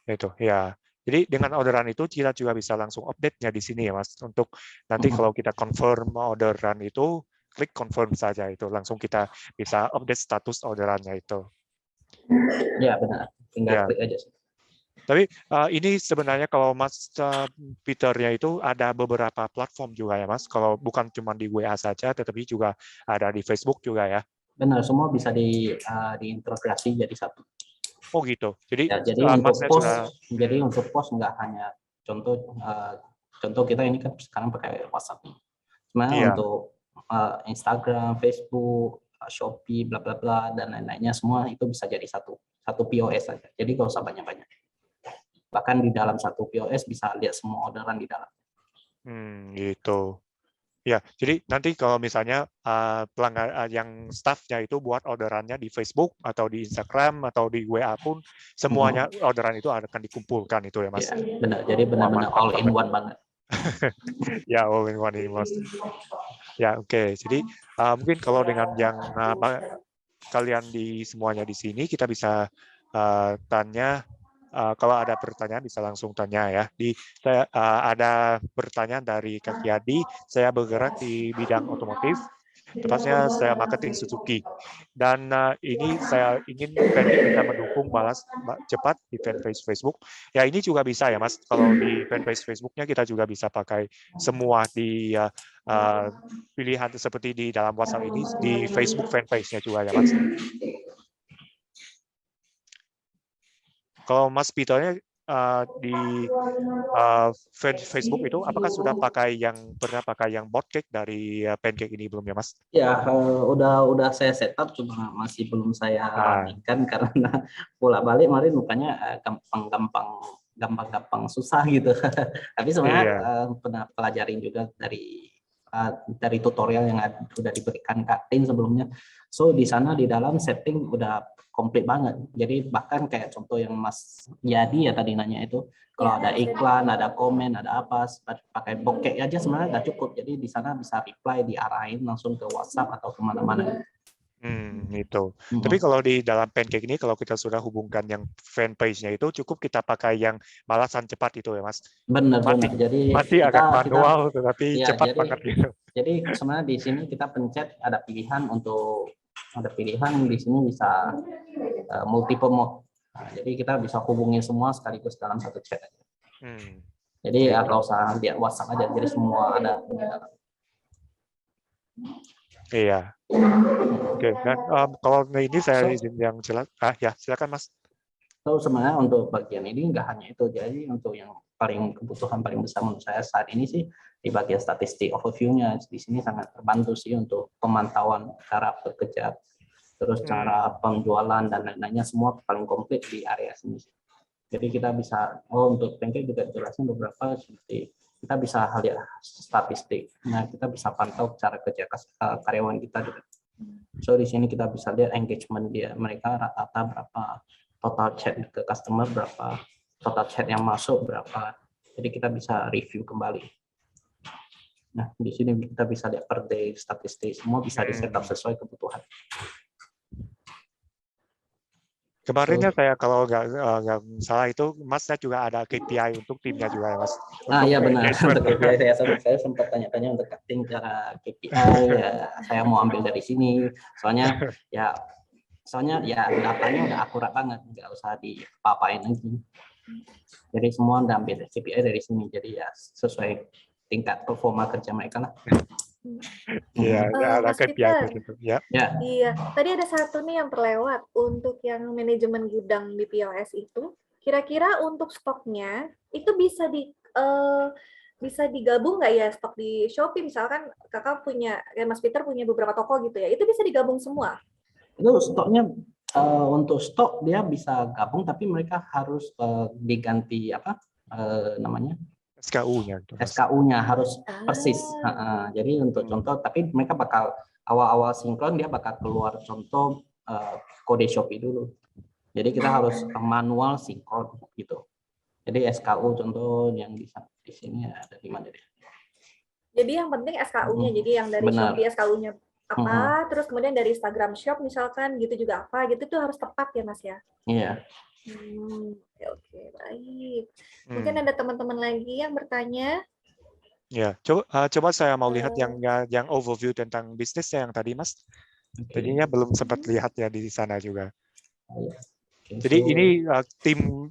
Itu, ya. Jadi dengan orderan itu kita juga bisa langsung update-nya di sini ya, Mas. Untuk nanti kalau kita confirm orderan itu, klik confirm saja itu, langsung kita bisa update status orderannya itu. Ya benar, tinggal klik aja sih. Tapi ini sebenarnya kalau Mas Peternya itu ada beberapa platform juga ya Mas. Kalau bukan cuma di WA saja, tetapi juga ada di Facebook juga ya. Benar, semua bisa diintegrasi jadi satu. Oh gitu. Jadi, Ya, jadi untuk Masnya post, sudah, jadi untuk post nggak hanya contoh kita ini kan sekarang pakai WhatsApp. Sebenarnya iya. untuk Instagram, Facebook, Shopee, bla bla bla dan lain-lainnya semua itu bisa jadi satu POS saja. Jadi nggak usah banyak-banyak. Bahkan di dalam satu POS bisa lihat semua orderan di dalam. Gitu. Ya, jadi nanti kalau misalnya pelanggan yang staffnya itu buat orderannya di Facebook atau di Instagram atau di WA pun semuanya orderan itu akan dikumpulkan itu ya Mas. Ya, benar. Jadi benar-benar all in one banget. Ya, all in one ini Mas. Ya, oke. Jadi mungkin kalau dengan yang kalian di semuanya di sini kita bisa tanya. Kalau ada pertanyaan bisa langsung tanya ya. Saya ada pertanyaan dari Kak Yadi. Saya bergerak di bidang otomotif, tepatnya saya marketing Suzuki. Dan ini saya ingin Pancake bisa mendukung balas cepat di fanpage Facebook. Ya ini juga bisa ya Mas. Kalau di fanpage Facebooknya kita juga bisa pakai semua di pilihan seperti di dalam WhatsApp ini di Facebook fanpage-nya juga ya Mas. Kalau Mas Peternya di Facebook itu, apakah sudah pernah pakai yang botcake dari Pancake ini belum ya Mas? Ya, udah saya setup, cuma masih belum saya rapikan karena bolak-balik kemarin mukanya gampang susah gitu. Tapi sebenarnya pernah pelajarin juga dari tutorial yang sudah diberikan Kak Tin sebelumnya. So di sana di dalam setting udah komplit banget. Jadi bahkan kayak contoh yang Mas Yadi ya tadi nanya itu, kalau ada iklan, ada komen, ada apa, pakai bokeh aja sebenarnya udah cukup. Jadi di sana bisa reply, diarahin langsung ke WhatsApp atau kemana-mana. Itu. Tapi kalau di dalam Pancake ini, kalau kita sudah hubungkan yang fanpage-nya itu, cukup kita pakai yang balasan cepat itu ya Mas? Benar. Jadi masih agak manual, tetapi cepat banget gitu. Jadi sebenarnya di sini kita pencet ada pilihan di sini bisa multiple mode. Nah, jadi kita bisa hubungin semua sekaligus dalam satu chat aja. Jadi ya kalau usah lihat WhatsApp aja, jadi semua ada. Iya. Oke. Dan kalau ini saya izin yang jelas. Ya silakan Mas. So sebenarnya untuk bagian ini nggak hanya itu, jadi untuk yang kebutuhan paling besar menurut saya saat ini sih di bagian statistik overview-nya di sini sangat terbantu sih untuk pemantauan cara bekerja, terus cara penjualan dan lain-lainnya semua paling komplit di area sini. Jadi kita bisa untuk Pancake juga jelasin beberapa seperti kita bisa lihat statistik. Nah, kita bisa pantau cara kerja karyawan kita juga. So di sini kita bisa lihat engagement mereka rata-rata berapa, total chat ke customer berapa, total chat yang masuk berapa. Jadi kita bisa review kembali. Nah, di sini kita bisa lihat per day statistik, semua bisa di-setup sesuai kebutuhan. Kemarinnya saya kalau nggak salah itu Masnya juga ada KPI untuk timnya juga ya Mas? Iya benar, untuk KPI saya sempat tanya-tanya untuk cutting cara KPI, ya saya mau ambil dari sini, soalnya ya datanya udah akurat banget, nggak usah dipapain lagi. Jadi semua udah ambil KPI dari sini, jadi ya sesuai tingkat performa kerja mereka lah. Iya, ada KPI gitu ya. Iya, tadi ada satu nih yang terlewat untuk yang manajemen gudang di POS itu. Kira-kira untuk stoknya itu bisa digabung nggak ya, stok di Shopee misalkan kakak punya, Mas Peter punya beberapa toko gitu ya, itu bisa digabung semua? Itu stoknya untuk stok dia bisa gabung, tapi mereka harus diganti namanya? SKU-nya harus persis. Jadi untuk contoh, tapi mereka bakal awal-awal sinkron dia bakal keluar contoh kode Shopee dulu. Jadi kita harus manual sinkron gitu. Jadi SKU contoh yang di sini ada di mana dia? Jadi yang penting SKU-nya. Jadi yang dari Shopee SKU-nya apa, terus kemudian dari Instagram Shop misalkan gitu juga apa, gitu tuh harus tepat ya Mas ya? Iya. Oke, baik. Mungkin ada teman-teman lagi yang bertanya. Ya, coba saya mau lihat yang overview tentang bisnisnya yang tadi Mas. Tadinya belum sempat lihat ya di sana juga. Jadi ini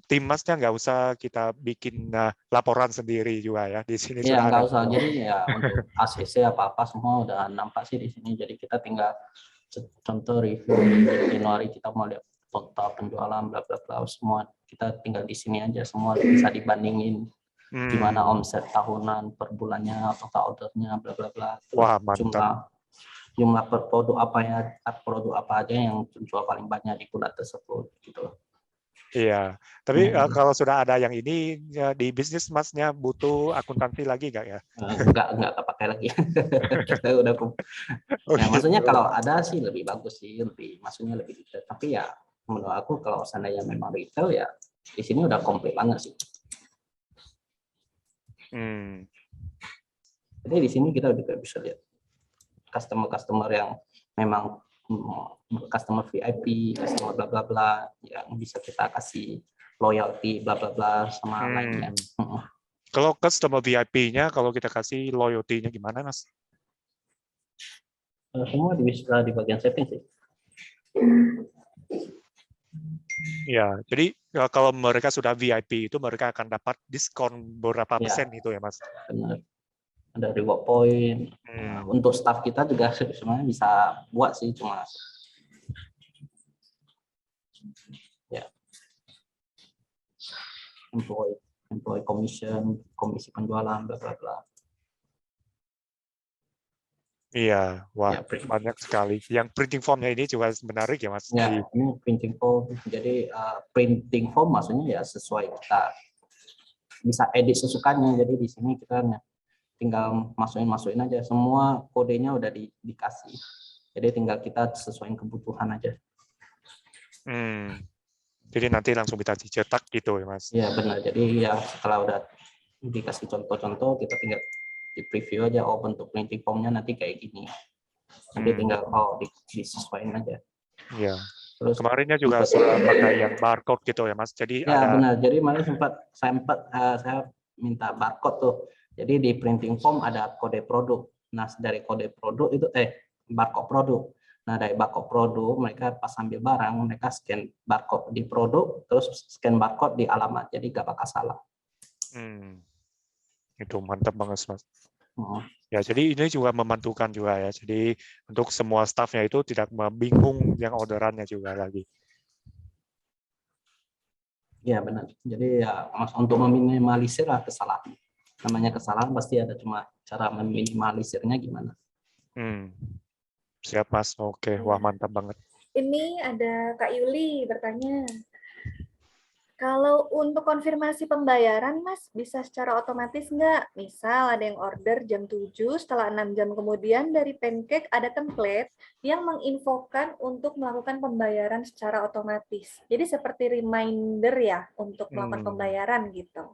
tim Masnya nggak usah kita bikin laporan sendiri juga ya. Di sini Iya, sudah nggak ada. usah. Jadi ya untuk ACC apa-apa semua udah nampak sih di sini. Jadi kita tinggal contoh review di Januari kita mau lihat total penjualan bla bla bla semua kita tinggal di sini aja semua bisa dibandingin gimana omset tahunan per bulannya total ordernya bla bla bla. Wah, mantap. Jumlah per produk apa aja yang jual paling banyak di bulan tersebut gitu. Iya, tapi kalau sudah ada yang ini ya, di bisnis Masnya butuh akuntansi lagi nggak ya? Nggak pakai lagi. Kita udah ya, maksudnya kalau ada sih lebih bagus sih, maksudnya lebih detail. Tapi ya menurut aku kalau seandainya memang retail ya di sini udah komplit banget sih. Jadi di sini kita juga bisa lihat customer yang memang customer VIP, customer bla bla bla yang bisa kita kasih loyalty bla bla bla sama lainnya. Kalau customer VIP-nya kalau kita kasih loyalty-nya gimana, Mas? Semua bisa di bagian setting sih. Ya, jadi kalau mereka sudah VIP itu mereka akan dapat diskon berapa persen itu ya, Mas? Benar. Ada reward point. Untuk staff kita juga sebenarnya bisa buat sih cuma ya employee commission, komisi penjualan bla bla bla. Iya, wah banyak sekali. Yang printing formnya ini juga menarik ya, Mas? Ya, ini printing form. Jadi printing form maksudnya ya sesuai kita bisa edit sesukanya. Jadi di sini kita tinggal masukin aja. Semua kodenya udah dikasih. Jadi tinggal kita sesuaiin kebutuhan aja. Jadi nanti langsung bisa dicetak gitu ya, Mas? Iya benar. Jadi ya setelah udah dikasih contoh-contoh, kita tinggal di preview aja. Oh bentuk printing formnya nanti kayak gini. Nanti tinggal disesuaikan aja. Iya. Terus kemarinnya juga sudah pakai yang barcode gitu ya, Mas. Jadi ya ada. Benar. Jadi kemarin saya minta barcode tuh. Jadi di printing form ada kode produk. Nah dari kode produk itu barcode produk. Nah dari barcode produk mereka pas ambil barang mereka scan barcode di produk terus scan barcode di alamat. Jadi nggak bakal salah. Itu mantap banget, Mas. Ya, jadi ini juga membantukan juga ya. Jadi untuk semua staffnya itu tidak bingung yang orderannya juga lagi. Ya benar. Jadi ya untuk meminimalisir lah kesalahan. Namanya kesalahan pasti ada, cuma cara meminimalisirnya gimana. Siap, Mas. Oke, wah mantap banget. Ini ada Kak Yuli bertanya. Kalau untuk konfirmasi pembayaran, Mas, bisa secara otomatis nggak? Misal ada yang order jam 7, setelah 6 jam kemudian dari Pancake ada template yang menginfokan untuk melakukan pembayaran secara otomatis. Jadi seperti reminder ya untuk melakukan pembayaran gitu.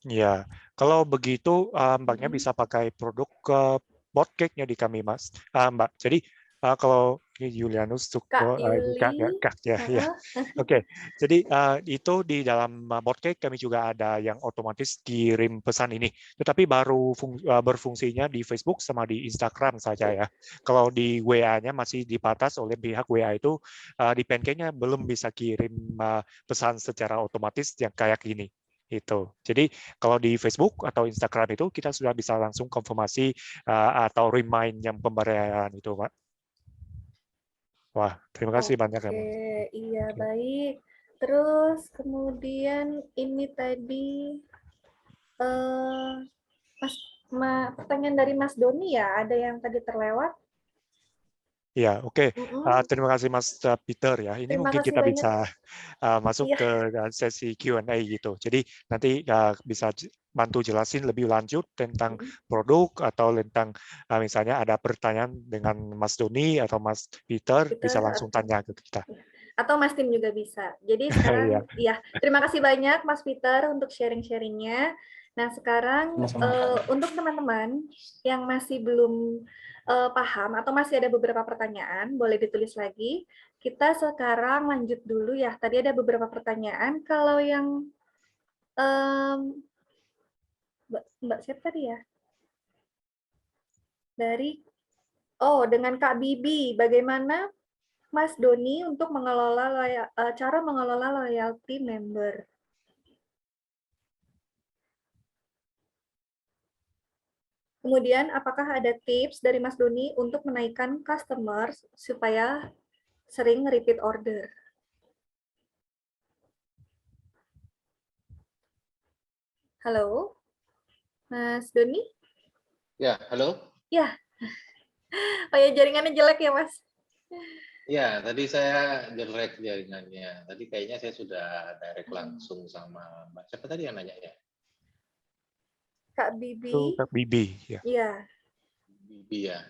Ya, kalau begitu Mbaknya bisa pakai produk Boardcake-nya di kami, Mas. Mbak, jadi kalau Julianus Kak Yuli. ya. Oke. Jadi itu di dalam Boardcake kami juga ada yang otomatis kirim pesan ini. Tetapi baru berfungsinya di Facebook sama di Instagram saja ya. Kalau di WA-nya masih dibatas oleh pihak WA itu di Pancake-nya belum bisa kirim pesan secara otomatis yang kayak gini. Itu. Jadi kalau di Facebook atau Instagram itu kita sudah bisa langsung konfirmasi atau remind yang pembayaran itu, Pak. Wah, terima kasih banyak ya, Mas. Iya, baik. Terus kemudian ini tadi pertanyaan dari Mas Doni ya, ada yang tadi terlewat? Ya, oke. Terima kasih Mas Peter ya. Ini mungkin kita bisa masuk ke sesi Q&A gitu. Jadi nanti bisa bantu jelasin lebih lanjut tentang produk atau tentang misalnya ada pertanyaan dengan Mas Doni atau Mas Peter bisa langsung tanya ke kita. Atau Mas Tim juga bisa. Jadi sekarang ya, terima kasih banyak Mas Peter untuk sharing-sharingnya. Nah sekarang untuk teman-teman yang masih belum paham atau masih ada beberapa pertanyaan, boleh ditulis lagi. Kita sekarang lanjut dulu ya. Tadi ada beberapa pertanyaan. Kalau yang Mbak siapa tadi ya? Dengan Kak Bibi, bagaimana Mas Doni untuk cara mengelola loyalty member. Kemudian, apakah ada tips dari Mas Doni untuk menaikkan customer supaya sering repeat order? Halo, Mas Doni? Ya, halo. Ya. Oh ya, jaringannya jelek ya, Mas? Ya, tadi saya jelek jaringannya. Tadi kayaknya saya sudah direct langsung sama Mbak. Siapa tadi yang nanya ya? Kak Bibi. Itu Kak Bibi, ya. Iya. Bibi ya.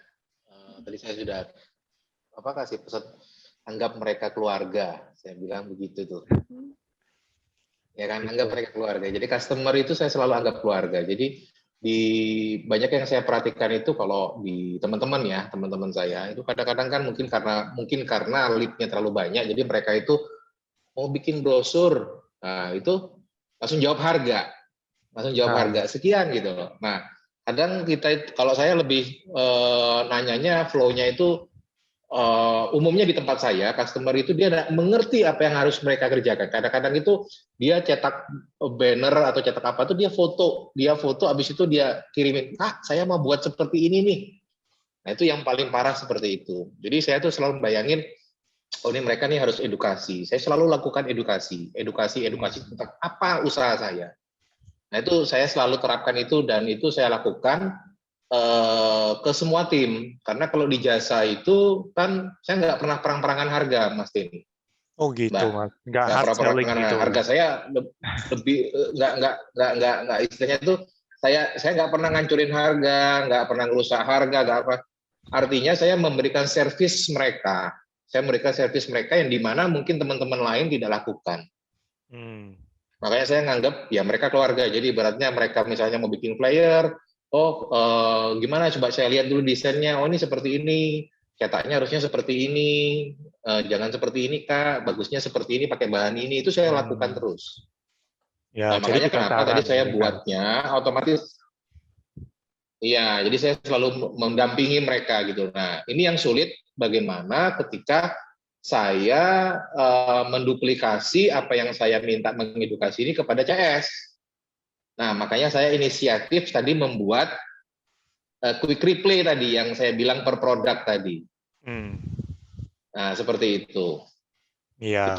Tadi saya sudah kasih pesan, anggap mereka keluarga. Saya bilang begitu tuh. Ya kan, anggap mereka keluarga. Jadi customer itu saya selalu anggap keluarga. Jadi di banyak yang saya perhatikan itu kalau di teman-teman ya, teman-teman saya itu kadang-kadang kan mungkin karena lead-nya terlalu banyak, jadi mereka itu mau bikin brosur, nah itu langsung jawab harga sekian gitu loh. Nah kadang kalau saya lebih nanyanya flow-nya itu umumnya di tempat saya, customer itu dia mengerti apa yang harus mereka kerjakan. Kadang-kadang itu dia cetak banner atau cetak apa tuh dia foto, habis itu dia kirimin, Kak, saya mau buat seperti ini nih. Nah itu yang paling parah seperti itu. Jadi saya tuh selalu bayangin, oh ini mereka nih harus edukasi. Saya selalu lakukan edukasi tentang apa usaha saya. Nah itu saya selalu terapkan itu dan itu saya lakukan ke semua tim, karena kalau di jasa itu kan saya nggak pernah perang-perangan harga, Mas Tim. Oh gitu, Mas. Nggak hard pernah selling perang-perangan gitu. harga. Saya lebih nggak istilahnya itu saya nggak pernah ngancurin harga, nggak pernah ngerusak harga, nggak apa. Artinya saya memberikan servis mereka. Saya memberikan servis mereka yang dimana mungkin teman-teman lain tidak lakukan. Makanya saya nganggap ya mereka keluarga. Jadi ibaratnya mereka misalnya mau bikin flyer, gimana coba saya lihat dulu desainnya, oh ini seperti ini, cetaknya harusnya seperti ini, jangan seperti ini Kak, bagusnya seperti ini, pakai bahan ini, itu saya lakukan terus. Ya, Nah jadi makanya kenapa tadi saya buatnya otomatis, iya, jadi saya selalu mendampingi mereka gitu. Nah ini yang sulit bagaimana ketika saya menduplikasi apa yang saya minta mengedukasi ini kepada CS. Nah, makanya saya inisiatif tadi membuat quick replay tadi yang saya bilang per produk tadi. Nah, seperti itu. Iya.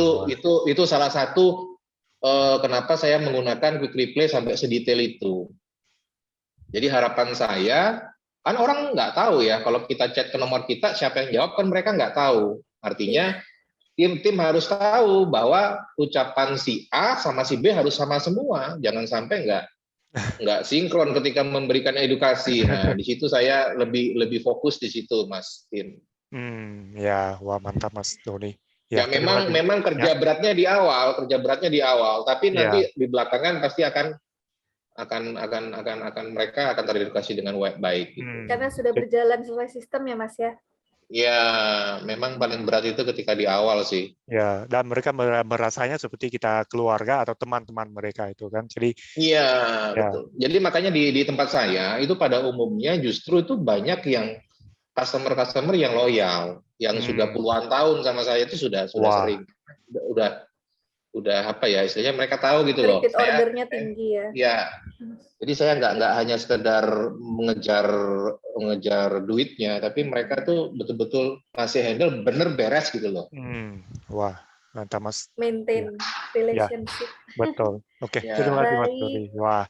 Itu salah satu kenapa saya menggunakan quick replay sampai sedetail itu. Jadi harapan saya, kan orang nggak tahu ya, kalau kita chat ke nomor kita, siapa yang jawab kan mereka nggak tahu. Artinya tim harus tahu bahwa ucapan si A sama si B harus sama semua, jangan sampai nggak sinkron ketika memberikan edukasi. Nah, di situ saya lebih fokus di situ, Mas Tim. Ya, wah mantap Mas Doni. Ya, memang kerja beratnya di awal, tapi nanti di belakangan pasti akan mereka akan teredukasi dengan baik. Gitu. Karena sudah berjalan sesuai sistem ya, Mas ya. Ya, memang paling berat itu ketika di awal sih. Ya, dan mereka merasanya seperti kita keluarga atau teman-teman mereka itu kan. Jadi iya, betul. Jadi makanya di tempat saya itu pada umumnya justru itu banyak yang customer yang loyal, yang sudah puluhan tahun sama saya itu sudah sering, udah apa ya istilahnya mereka tahu gitu loh. Repeat ordernya tinggi ya. Ya, jadi saya nggak hanya sekedar mengejar duitnya, tapi mereka tuh betul-betul masih handle bener beres gitu loh. Wah, mantap Mas. Maintain relationship. Ya, betul. Oke, terima kasih Mas Doni. Wah,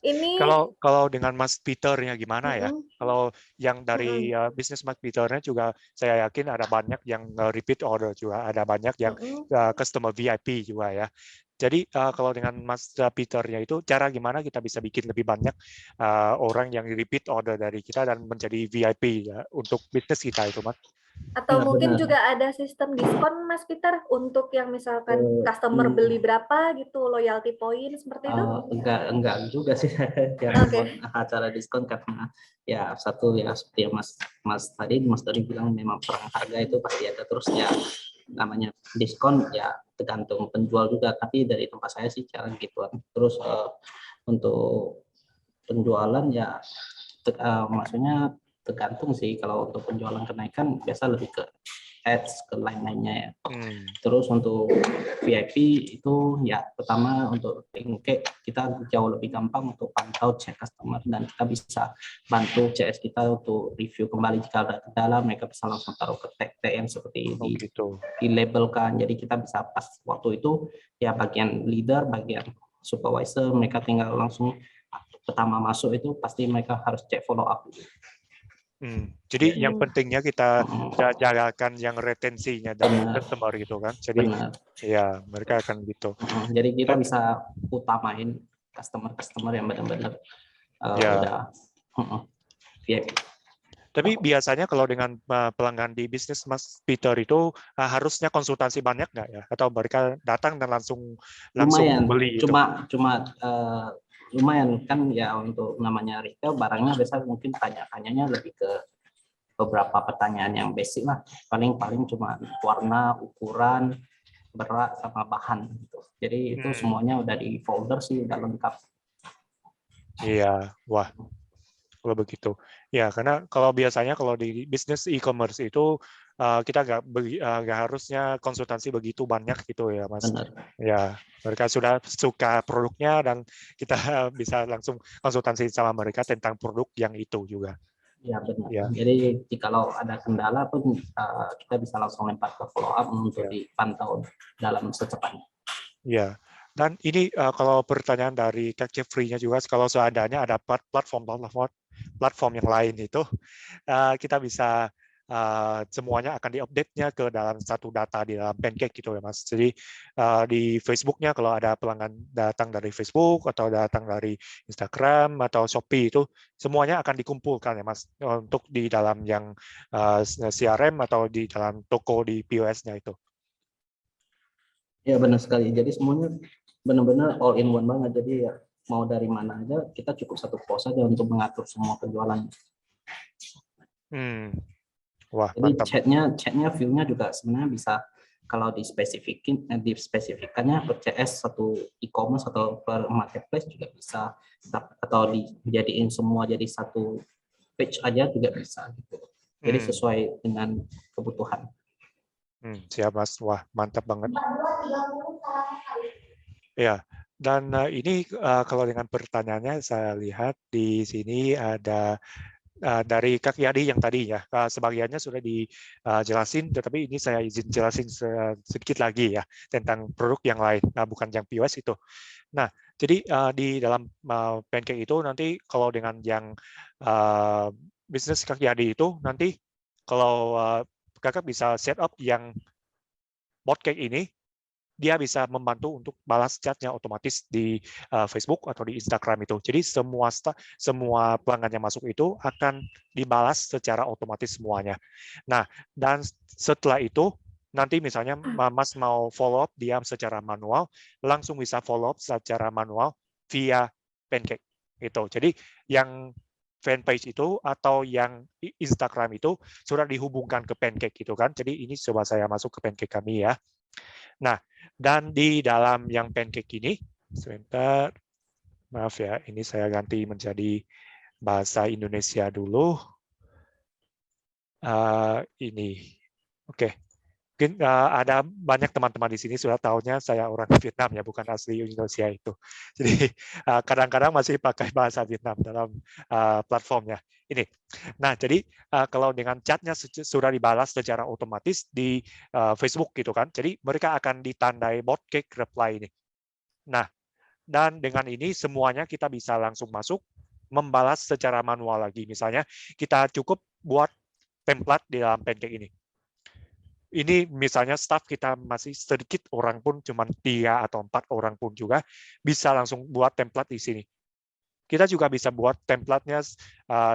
kalau dengan Mas Peter-nya gimana ya? Kalau yang dari bisnis Mas Peter-nya juga saya yakin ada banyak yang repeat order juga, ada banyak yang customer VIP juga ya. Jadi kalau dengan Mas Peter-nya itu cara gimana kita bisa bikin lebih banyak orang yang repeat order dari kita dan menjadi VIP ya untuk bisnis kita itu, Mas? Atau mungkin juga ada sistem diskon, Mas Peter, untuk yang misalkan customer beli berapa gitu, loyalty point seperti itu? Enggak juga sih yang acara diskon, karena ya satu ya seperti yang Mas Doni bilang, memang perang harga itu pasti ada terus ya. Namanya diskon ya tergantung penjual juga, tapi dari tempat saya sih cara gituan. Terus untuk penjualan ya maksudnya tergantung sih. Kalau untuk penjualan kenaikan biasa lebih ke ads ke lain-lainnya ya. Hmm. Terus untuk VIP itu ya pertama untuk Pancake kita jauh lebih gampang untuk pantau chat customer dan kita bisa bantu CS kita untuk review kembali jika ada kendala, mereka bisa langsung taruh ke tag yang seperti Oh gitu. di labelkan. Jadi kita bisa pas waktu itu ya bagian leader, bagian supervisor, mereka tinggal langsung pertama masuk itu pasti mereka harus cek follow up. Jadi Ya. yang pentingnya kita jagakan yang retensinya dari customer gitu kan. Jadi ya mereka akan gitu. Jadi kita bisa utamain customer yang benar-benar udah VIP. Tapi biasanya kalau dengan pelanggan di bisnis Mas Peter itu harusnya konsultasi banyak nggak ya? Atau mereka datang dan langsung Lumayan, beli itu? Cuma lumayan kan ya untuk namanya retail barangnya biasa mungkin tanya-tanyanya lebih ke beberapa pertanyaan yang basic lah. Paling cuma warna, ukuran, berat sama bahan gitu. Jadi itu semuanya udah di folder sih, udah lengkap. Iya, wah. Kalau begitu, ya karena kalau biasanya kalau di bisnis e-commerce itu kita nggak harusnya konsultasi begitu banyak gitu ya Mas. Benar. Ya mereka sudah suka produknya dan kita bisa langsung konsultasi sama mereka tentang produk yang itu juga. Ya benar. Ya. Jadi kalau ada kendala pun kita bisa langsung lempar ke follow up untuk dipantau dalam secepatnya. Ya. Dan ini kalau pertanyaan dari Kak Jeffrey-nya juga, kalau seadanya ada platform yang lain itu, kita bisa semuanya akan diupdate-nya ke dalam satu data di dalam Pancake gitu ya Mas. Jadi di Facebook-nya kalau ada pelanggan datang dari Facebook atau datang dari Instagram atau Shopee itu semuanya akan dikumpulkan ya Mas untuk di dalam yang CRM atau di dalam toko di POS-nya itu. Ya benar sekali. Jadi semuanya benar-benar all in one banget. Jadi ya mau dari mana aja kita cukup satu pos aja untuk mengatur semua penjualan. Wah, jadi mantap. chatnya view-nya juga sebenarnya bisa kalau dispesifikannya per CS satu e-commerce atau per marketplace juga bisa, atau dijadiin semua jadi satu page aja juga bisa gitu. Jadi sesuai dengan kebutuhan. Siap Mas, wah mantap banget. Ya, dan ini kalau dengan pertanyaannya saya lihat di sini ada dari Kak Yadi yang tadi ya, sebagiannya sudah dijelasin, tetapi ini saya izin jelasin sedikit lagi ya tentang produk yang lain, bukan yang POS itu. Nah, jadi di dalam Pancake itu nanti kalau dengan yang bisnis Kak Yadi itu nanti kalau Kakak bisa set up yang Botcake ini, dia bisa membantu untuk balas chatnya otomatis di Facebook atau di Instagram itu. Jadi semua pelanggan yang masuk itu akan dibalas secara otomatis semuanya. Nah, dan setelah itu nanti misalnya Mas mau follow up dia secara manual, langsung bisa follow up secara manual via Pancake itu. Jadi yang fanpage itu atau yang Instagram itu sudah dihubungkan ke Pancake gitu kan. Jadi ini coba saya masuk ke Pancake kami ya. Nah, dan di dalam yang Pancake ini, sebentar, maaf ya, ini saya ganti menjadi bahasa Indonesia dulu. Ini, oke. Mungkin ada banyak teman-teman di sini sudah tahunya saya orang Vietnam ya, bukan asli Indonesia itu. Jadi kadang-kadang masih pakai bahasa Vietnam dalam platformnya. Ini. Nah, jadi kalau dengan chatnya sudah dibalas secara otomatis di Facebook gitu kan. Jadi mereka akan ditandai Botcake reply ini. Nah, dan dengan ini semuanya kita bisa langsung masuk membalas secara manual lagi. Misalnya kita cukup buat template di dalam Pancake ini. Ini misalnya staff kita masih sedikit orang pun, cuma 3 atau 4 orang pun juga bisa langsung buat template di sini. Kita juga bisa buat template-nya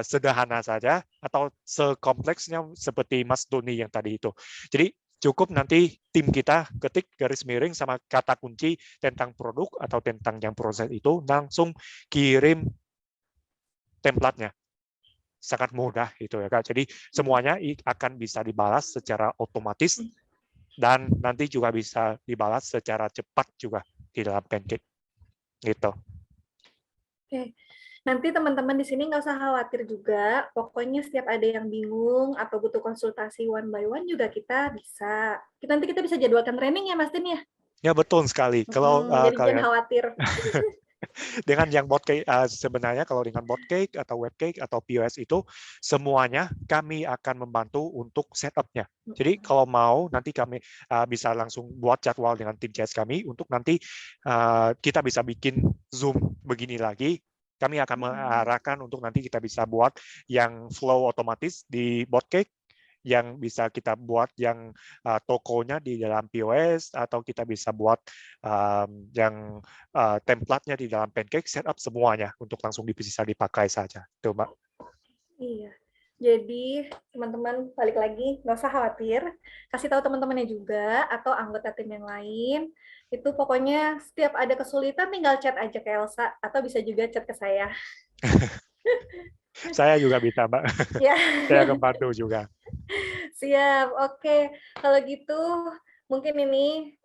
sederhana saja atau sekompleksnya seperti Mas Doni yang tadi itu. Jadi cukup nanti tim kita ketik garis miring sama kata kunci tentang produk atau tentang yang proses itu, langsung kirim template-nya. Sangat mudah gitu ya Kak. Jadi semuanya akan bisa dibalas secara otomatis dan nanti juga bisa dibalas secara cepat juga di dalam Pancake gitu. Oke. Nanti teman-teman di sini nggak usah khawatir juga, pokoknya setiap ada yang bingung atau butuh konsultasi one by one juga kita bisa. Nanti kita bisa jadwalkan training ya Mas Tin ya? Ya betul sekali. Kalau Jadi jangan kalian khawatir. dengan yang botcake sebenarnya kalau dengan botcake atau webcake atau POS itu semuanya kami akan membantu untuk setupnya. Jadi kalau mau nanti kami bisa langsung buat jadwal dengan tim CS kami untuk nanti kita bisa bikin Zoom begini lagi. Kami akan mengarahkan untuk nanti kita bisa buat yang flow otomatis di botcake, yang bisa kita buat yang tokonya di dalam POS, atau kita bisa buat yang template-nya di dalam Pancake, setup semuanya untuk langsung bisa dipakai saja. Tuh, Mbak. Iya. Jadi teman-teman balik lagi, nggak usah khawatir. Kasih tahu teman-temannya juga atau anggota tim yang lain. Itu pokoknya setiap ada kesulitan tinggal chat aja ke Elsa atau bisa juga chat ke saya. Saya juga bisa, Mbak. Ya. Saya akan bantu juga. Siap, oke. Kalau gitu mungkin ini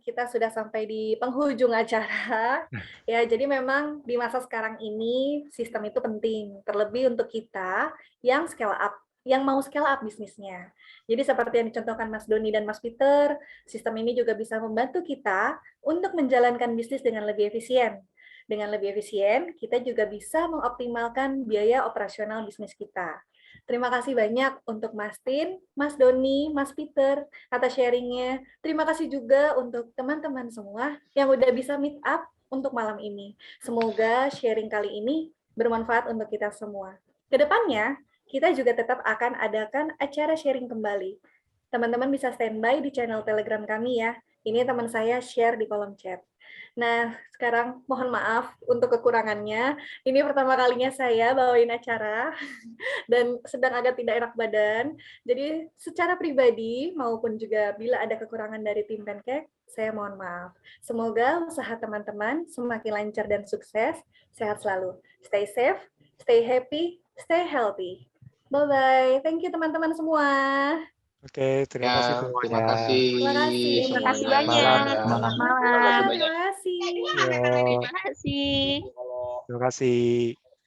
kita sudah sampai di penghujung acara. Ya, jadi memang di masa sekarang ini sistem itu penting, terlebih untuk kita yang scale up, yang mau scale up bisnisnya. Jadi seperti yang dicontohkan Mas Doni dan Mas Peter, sistem ini juga bisa membantu kita untuk menjalankan bisnis dengan lebih efisien. Dengan lebih efisien, kita juga bisa mengoptimalkan biaya operasional bisnis kita. Terima kasih banyak untuk Mas Tin, Mas Doni, Mas Peter atas sharingnya. Terima kasih juga untuk teman-teman semua yang udah bisa meet up untuk malam ini. Semoga sharing kali ini bermanfaat untuk kita semua. Kedepannya, kita juga tetap akan adakan acara sharing kembali. Teman-teman bisa standby di channel Telegram kami ya. Ini teman saya share di kolom chat. Nah, sekarang mohon maaf untuk kekurangannya. Ini pertama kalinya saya bawain acara dan sedang agak tidak enak badan. Jadi secara pribadi maupun juga bila ada kekurangan dari tim Pancake, saya mohon maaf. Semoga usaha teman-teman semakin lancar dan sukses. Sehat selalu. Stay safe, stay happy, stay healthy. Bye-bye. Thank you teman-teman semua. Oke, terima kasih semuanya. Terima kasih. Terima kasih. Terima kasih semuanya. banyak. Selamat Selamat malam. Terima kasih. Yo, Terima kasih. terima kasih.